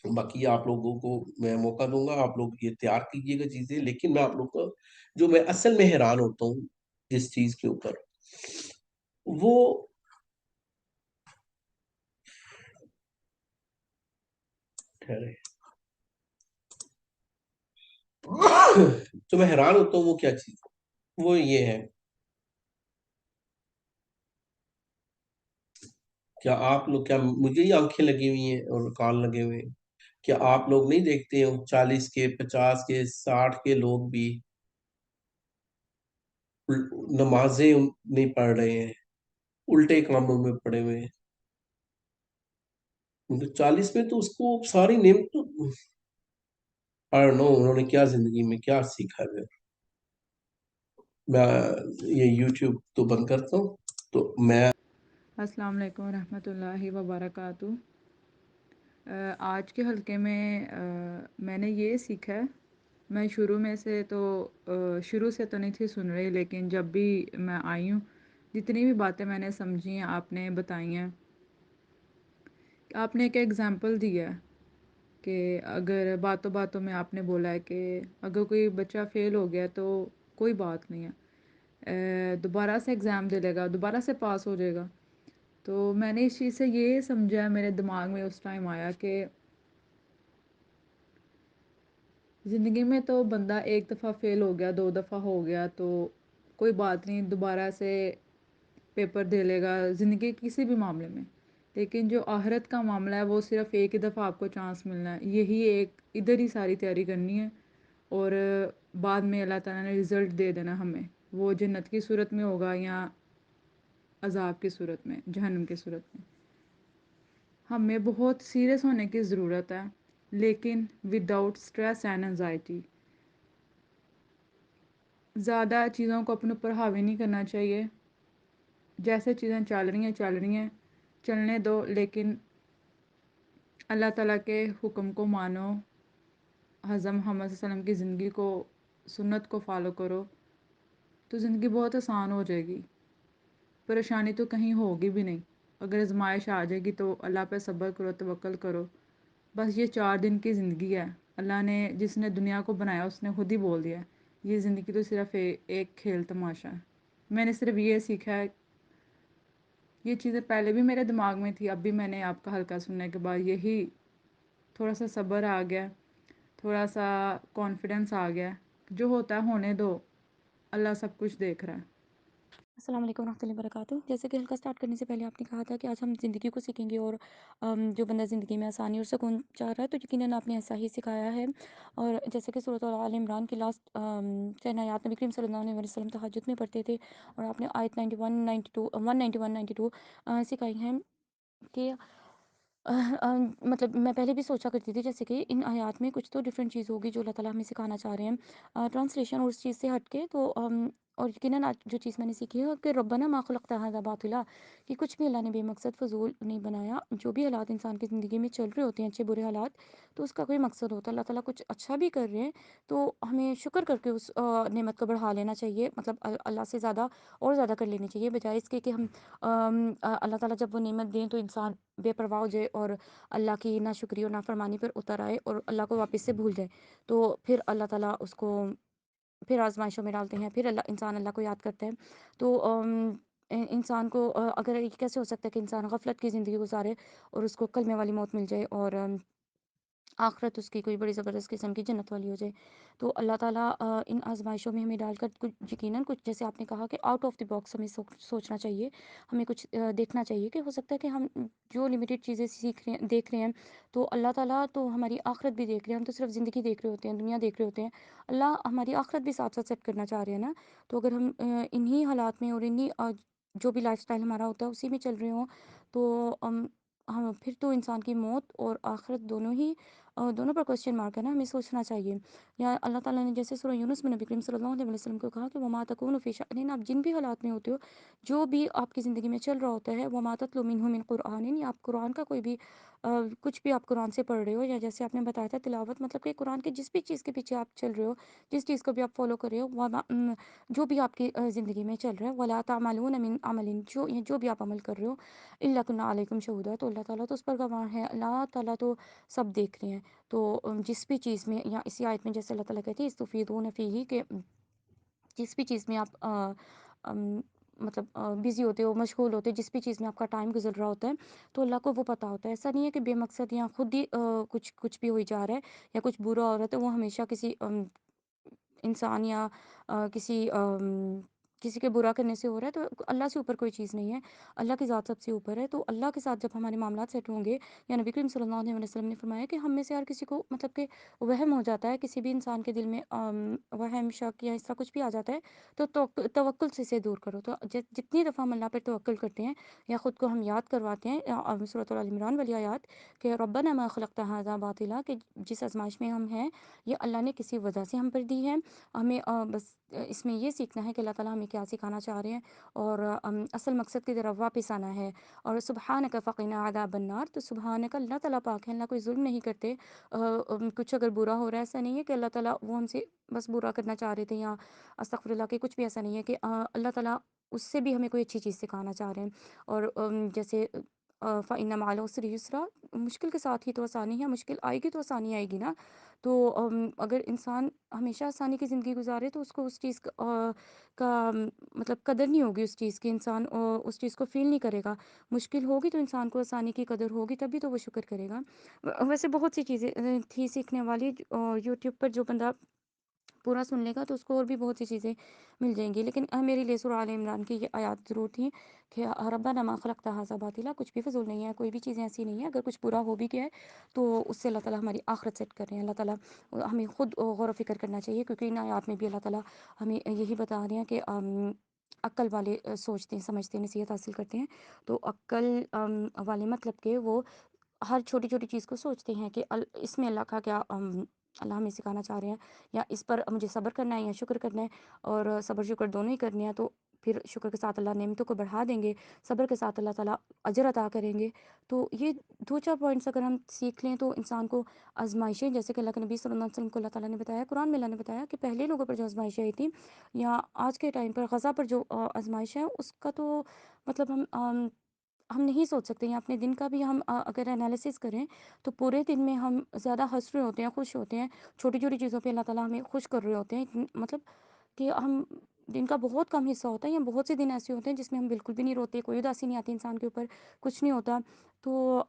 باقی آپ لوگوں کو میں موقع دوں گا، آپ لوگ یہ تیار کیجئے گا چیزیں. لیکن میں آپ لوگ کو جو میں اصل میں حیران ہوتا ہوں جس چیز کے اوپر وہ ٹھہرے تو میں حیران ہوتا ہوں وہ کیا چیز ہے؟ وہ یہ ہے، کیا آپ لوگ، کیا مجھے ہی آنکھیں لگی ہوئی ہیں اور کان لگے ہوئے ہیں؟ کیا آپ لوگ نہیں دیکھتے ہیں 40 کے 50 کے 60 کے لوگ بھی نمازیں نہیں پڑھ رہے ہیں، الٹے کاموں میں پڑے ہوئے ہیں؟ 40 میں تو اس کو ساری نعمت نو، انہوں نے کیا زندگی میں کیا سیکھا ہے؟ میں یہ یوٹیوب تو بند کرتا ہوں. تو میں
السلام علیکم ورحمۃ اللہ وبرکاتہ. آج کے حلقے میں نے یہ سیکھا ہے، میں شروع سے تو نہیں تھی سن رہی، لیکن جب بھی میں آئی ہوں جتنی بھی باتیں میں نے سمجھی ہیں آپ نے بتائی ہیں. آپ نے ایک ایگزامپل دیا ہے کہ اگر باتوں باتوں میں آپ نے بولا ہے کہ اگر کوئی بچہ فیل ہو گیا تو کوئی بات نہیں ہے، دوبارہ سے ایگزام دے لے گا، دوبارہ سے پاس ہو جائے گا. تو میں نے اس چیز سے یہ سمجھا، میرے دماغ میں اس ٹائم آیا کہ زندگی میں تو بندہ ایک دفعہ فیل ہو گیا، 2 دفعہ ہو گیا تو کوئی بات نہیں، دوبارہ سے پیپر دے لے گا زندگی کسی بھی معاملے میں. لیکن جو آخرت کا معاملہ ہے وہ صرف ایک ہی دفعہ آپ کو چانس ملنا ہے، یہی ایک ادھر ہی ساری تیاری کرنی ہے اور بعد میں اللہ تعالیٰ نے رزلٹ دے دینا ہمیں، وہ جنت کی صورت میں ہوگا یا عذاب کی صورت میں، جہنم کی صورت میں. ہمیں بہت سیریس ہونے کی ضرورت ہے، لیکن وداؤٹ اسٹریس اینڈ انزائٹی. زیادہ چیزوں کو اپنے اوپر حاوی نہیں کرنا چاہیے، جیسے چیزیں چل رہی ہیں چلنے دو، لیکن اللہ تعالیٰ کے حکم کو مانو، حضرت محمد صلی اللہ علیہ وسلم کی زندگی کو، سنت کو فالو کرو تو زندگی بہت آسان ہو جائے گی. پریشانی تو کہیں ہوگی بھی نہیں. اگر آزمائش آ جائے گی تو اللہ پہ صبر کرو، توکل کرو. بس یہ 4 دن کی زندگی ہے، اللہ نے جس نے دنیا کو بنایا اس نے خود ہی بول دیا ہے یہ زندگی تو صرف ایک کھیل تماشا ہے. میں نے صرف یہ سیکھا ہے، یہ چیزیں پہلے بھی میرے دماغ میں تھی، اب بھی میں نے آپ کا حلقہ سننے کے بعد یہی تھوڑا سا صبر آ گیا، تھوڑا سا کانفیڈنس آ گیا، جو ہوتا ہے ہونے دو، اللہ سب کچھ دیکھ رہا ہے.
السلام علیکم ورحمۃ اللہ وبرکاتہ. جیسے کہ حلقہ اسٹارٹ کرنے سے پہلے آپ نے کہا تھا کہ آج ہم زندگی کو سیکھیں گے، اور جو بندہ زندگی میں آسانی اور سکون چاہ رہا ہے تو یقیناً آپ نے ایسا ہی سکھایا ہے. اور جیسے کہ سورۃ آل عمران کی لاسٹ 10 آیات نبی کریم صلی اللہ علیہ وسلم تہجد میں پڑھتے تھے، اور آپ نے آیت 191 92 سکھائی ہیں کہ مطلب میں پہلے بھی سوچا کرتی تھی جیسے کہ ان آیات میں کچھ تو ڈفرینٹ چیز ہوگی جو اللہ تعالیٰ ہمیں سکھانا چاہ رہے ہیں، ٹرانسلیشن اور اس چیز سے ہٹ کے. تو اور یقیناً آج جو چیز میں نے سیکھی ہے کہ ربنا ما خلقت ھذا باطلا، کہ کچھ بھی اللہ نے بے مقصد فضول نہیں بنایا. جو بھی حالات انسان کی زندگی میں چل رہے ہوتے ہیں، اچھے برے حالات، تو اس کا کوئی مقصد ہوتا ہے. اللہ تعالیٰ کچھ اچھا بھی کر رہے ہیں تو ہمیں شکر کر کے اس نعمت کو بڑھا لینا چاہیے، مطلب اللہ سے زیادہ اور زیادہ کر لینی چاہیے، بجائے اس کے کہ ہم اللہ تعالیٰ جب وہ نعمت دیں تو انسان بے پرواہ ہو جائے اور اللہ کی ناشکری اور نافرمانی پر اتر آئے اور اللہ کو واپس سے بھول جائے. تو پھر اللہ تعالیٰ اس کو پھر آزمائشوں میں ڈالتے ہیں، پھر انسان اللہ کو یاد کرتا ہے. تو انسان کو اگر یہ کیسے ہو سکتا ہے کہ انسان غفلت کی زندگی گزارے اور اس کو کلمے والی موت مل جائے اور آخرت اس کی کوئی بڑی زبردست قسم کی جنت والی ہو جائے. تو اللہ تعالیٰ ان آزمائشوں میں ہمیں ڈال کر کچھ یقیناً کچھ، جیسے آپ نے کہا کہ آؤٹ آف دی باکس ہمیں سوچنا چاہیے، ہمیں کچھ دیکھنا چاہیے کہ ہو سکتا ہے کہ ہم جو لمیٹیڈ چیزیں سیکھ رہے ہیں، دیکھ رہے ہیں، تو اللہ تعالیٰ تو ہماری آخرت بھی دیکھ رہے ہیں. ہم تو صرف زندگی دیکھ رہے ہوتے ہیں، دنیا دیکھ رہے ہوتے ہیں، اللہ ہماری آخرت بھی ساتھ ساتھ سیٹ کرنا چاہ رہے ہیں نا. تو اگر ہم انہی حالات میں اور انہی جو بھی لائف سٹائل ہمارا ہوتا ہے اسی میں چل رہے ہوں تو ہم پھر تو انسان کی موت اور آخرت دونوں پر کوشچن مارک ہے نا. ہمیں سوچنا چاہیے. یا اللہ تعالیٰ نے جیسے سورہ یونس میں نبی کریم صلی اللہ علیہ وسلم کو کہا کہ وما تکون فی شأن، آپ جن بھی حالات میں ہوتے ہو، جو بھی آپ کی زندگی میں چل رہا ہوتا ہے، وما تتلو منہ من قرآن، یا آپ قرآن کا کوئی بھی کچھ بھی آپ قرآن سے پڑھ رہے ہو، یا جیسے آپ نے بتایا تھا تلاوت، مطلب کہ قرآن کے جس بھی چیز کے پیچھے آپ چل رہے ہو، جس چیز کو بھی آپ فالو کر رہے ہو، جو بھی آپ کی زندگی میں چل رہا ہے، ولا تعملون من عمل، جو بھی آپ عمل کر رہے ہو، الا کنا علیکم شہودا، تو اللہ تعالیٰ تو اس پر گواہ ہے، اللہ تعالیٰ تو سب دیکھ رہے ہیں. تو جس بھی چیز میں، یا اسی آیت میں جیسے اللہ تعالیٰ کہتے ہیں استفیضون فیہ، کہ جس بھی چیز میں آپ مطلب بزی ہوتے ہو، مشغول ہوتے ہو، جس بھی چیز میں آپ کا ٹائم گزر رہا ہوتا ہے تو اللہ کو وہ پتہ ہوتا ہے۔ ایسا نہیں ہے کہ بے مقصد یا خود ہی کچھ بھی ہوئی جا رہا ہے یا کچھ برا ہو رہا ہے تو وہ ہمیشہ کسی انسان یا کسی کے برا کرنے سے ہو رہا ہے، تو اللہ سے اوپر کوئی چیز نہیں ہے، اللہ کی ذات سب سے اوپر ہے۔ تو اللہ کے ساتھ جب ہمارے معاملات سیٹ ہوں گے، یا نبی کریم صلی اللہ علیہ وسلم نے فرمایا کہ ہم میں سے ہر کسی کو مطلب کہ وہم ہو جاتا ہے، کسی بھی انسان کے دل میں وہم، شک یا اس طرح کچھ بھی آ جاتا ہے تو توکل سے اسے دور کرو۔ تو جتنی دفعہ ہم اللہ پر توکل کرتے ہیں یا خود کو ہم یاد کرواتے ہیں سورۃ ال عمران والی آیات کہ ربنا ما خلقت ھذا باطلا، کہ جس آزمائش میں ہم ہیں یہ اللہ نے کسی وجہ سے ہم پر دی ہے، ہمیں بس اس میں یہ سیکھنا ہے کہ اللہ تعالیٰ ہمیں کیا سکھانا چاہ رہے ہیں اور اصل مقصد کی طرف واپس آنا ہے۔ اور سبحانک فقنا عذاب النار، تو سبحانک، اللہ تعالیٰ پاک ہے، اللہ کوئی ظلم نہیں کرتے۔ کچھ اگر برا ہو رہا ہے، ایسا نہیں ہے کہ اللہ تعالیٰ وہ ہم سے بس برا کرنا چاہ رہے تھے یا استغفر اللہ، کہ کچھ بھی ایسا نہیں ہے کہ اللہ تعالیٰ اس سے بھی ہمیں کوئی اچھی چیز سکھانا چاہ رہے ہیں۔ اور جیسے فَإِنَّ مَعَ الْعُسْرِ يُسْرًا، مشکل کے ساتھ ہی تو آسانی ہے، مشکل آئے گی تو آسانی آئے گی نا۔ تو اگر انسان ہمیشہ آسانی کی زندگی گزارے تو اس کو اس چیز کا مطلب قدر نہیں ہوگی، اس چیز کی انسان اس چیز کو فیل نہیں کرے گا۔ مشکل ہوگی تو انسان کو آسانی کی قدر ہوگی، تبھی تو وہ شکر کرے گا۔ ویسے بہت سی چیزیں تھی سیکھنے والی، یوٹیوب پر جو بندہ پورا سن لے گا تو اس کو اور بھی بہت سی چیزیں مل جائیں گی، لیکن میرے لیے سورہ آل عمران کی یہ آیات ضرور تھیں کہ ربنا ما خلقت ھذا باطلا، کچھ بھی فضول نہیں ہے، کوئی بھی چیزیں ایسی نہیں ہے، اگر کچھ برا ہو بھی گیا ہے تو اس سے اللہ تعالیٰ ہماری آخرت سیٹ کر رہے ہیں۔ اللہ تعالیٰ ہمیں خود غور و فکر کرنا چاہیے، کیونکہ ان آیات میں بھی اللہ تعالیٰ ہمیں یہی بتا رہے ہیں کہ عقل والے سوچتے ہیں، سمجھتے ہیں، نصیحت حاصل کرتے ہیں۔ تو عقل والے مطلب کہ وہ ہر چھوٹی چھوٹی چیز کو سوچتے ہیں کہ اس میں اللہ کا کیا اللہ ہمیں سکھانا چاہ رہے ہیں، یا اس پر مجھے صبر کرنا ہے یا شکر کرنا ہے، اور صبر شکر دونوں ہی کرنے ہیں۔ تو پھر شکر کے ساتھ اللہ نعمتوں کو بڑھا دیں گے، صبر کے ساتھ اللہ تعالیٰ اجر عطا کریں گے۔ تو یہ دو چار پوائنٹس اگر ہم سیکھ لیں تو انسان کو آزمائشیں، جیسے کہ اللہ کے نبی صلی اللہ علیہ وسلم کو اللہ تعالیٰ نے بتایا، قرآن میں اللہ نے بتایا کہ پہلے لوگوں پر جو آزمائشیں آئی تھیں یا آج کے ٹائم پر غزہ پر جو آزمائش ہے، اس کا تو مطلب ہم نہیں سوچ سکتے، یا اپنے دن کا بھی ہم اگر انالیسس کریں تو پورے دن میں ہم زیادہ ہنس رہے ہوتے ہیں، خوش ہوتے ہیں، چھوٹی چھوٹی چیزوں پہ اللہ تعالیٰ ہمیں خوش کر رہے ہوتے ہیں، مطلب کہ ہم دن کا بہت کم حصہ ہوتا ہے، یا بہت سے دن ایسے ہوتے ہیں جس میں ہم بالکل بھی نہیں روتے، کوئی اداسی نہیں آتی انسان کے اوپر، کچھ نہیں ہوتا۔ تو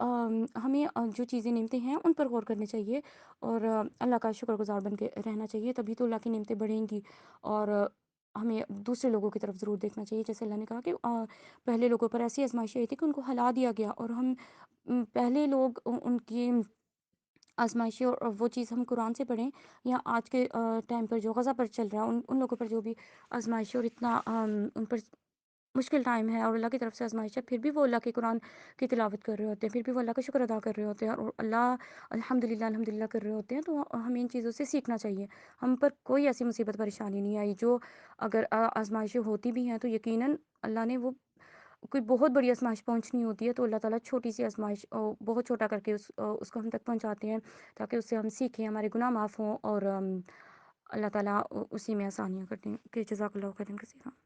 ہمیں جو چیزیں نعمتیں ہیں ان پر غور کرنی چاہیے اور اللہ کا شکر گزار بن کے رہنا چاہیے، تبھی تو اللہ کی نعمتیں بڑھیں گی۔ اور ہمیں دوسرے لوگوں کی طرف ضرور دیکھنا چاہیے، جیسے اللہ نے کہا کہ پہلے لوگوں پر ایسی آزمائشیں آئی تھی کہ ان کو ہلا دیا گیا، اور ہم پہلے لوگ ان کی آزمائشیں اور وہ چیز ہم قرآن سے پڑھیں، یا آج کے ٹائم پر جو غزہ پر چل رہا ہے ان لوگوں پر جو بھی آزمائشیں اور اتنا ان پر مشکل ٹائم ہے اور اللہ کی طرف سے آزمائش ہے، پھر بھی وہ اللہ کے قرآن کی تلاوت کر رہے ہوتے ہیں، پھر بھی وہ اللہ کا شکر ادا کر رہے ہوتے ہیں اور اللہ الحمدللہ الحمدللہ کر رہے ہوتے ہیں۔ تو ہمیں ان چیزوں سے سیکھنا چاہیے۔ ہم پر کوئی ایسی مصیبت پریشانی نہیں آئی، جو اگر آزمائشیں ہوتی بھی ہیں تو یقیناً اللہ نے وہ کوئی بہت بڑی آزمائش پہنچنی ہوتی ہے تو اللہ تعالیٰ چھوٹی سی آزمائش بہت چھوٹا کر کے اس کو ہم تک پہنچاتے ہیں، تاکہ اس سے ہم سیکھیں، ہمارے گناہ معاف ہوں، اور اللہ تعالیٰ اسی میں آسانیاں کرتے ہیں کہ جزاک اللہ خیرا کثیرا۔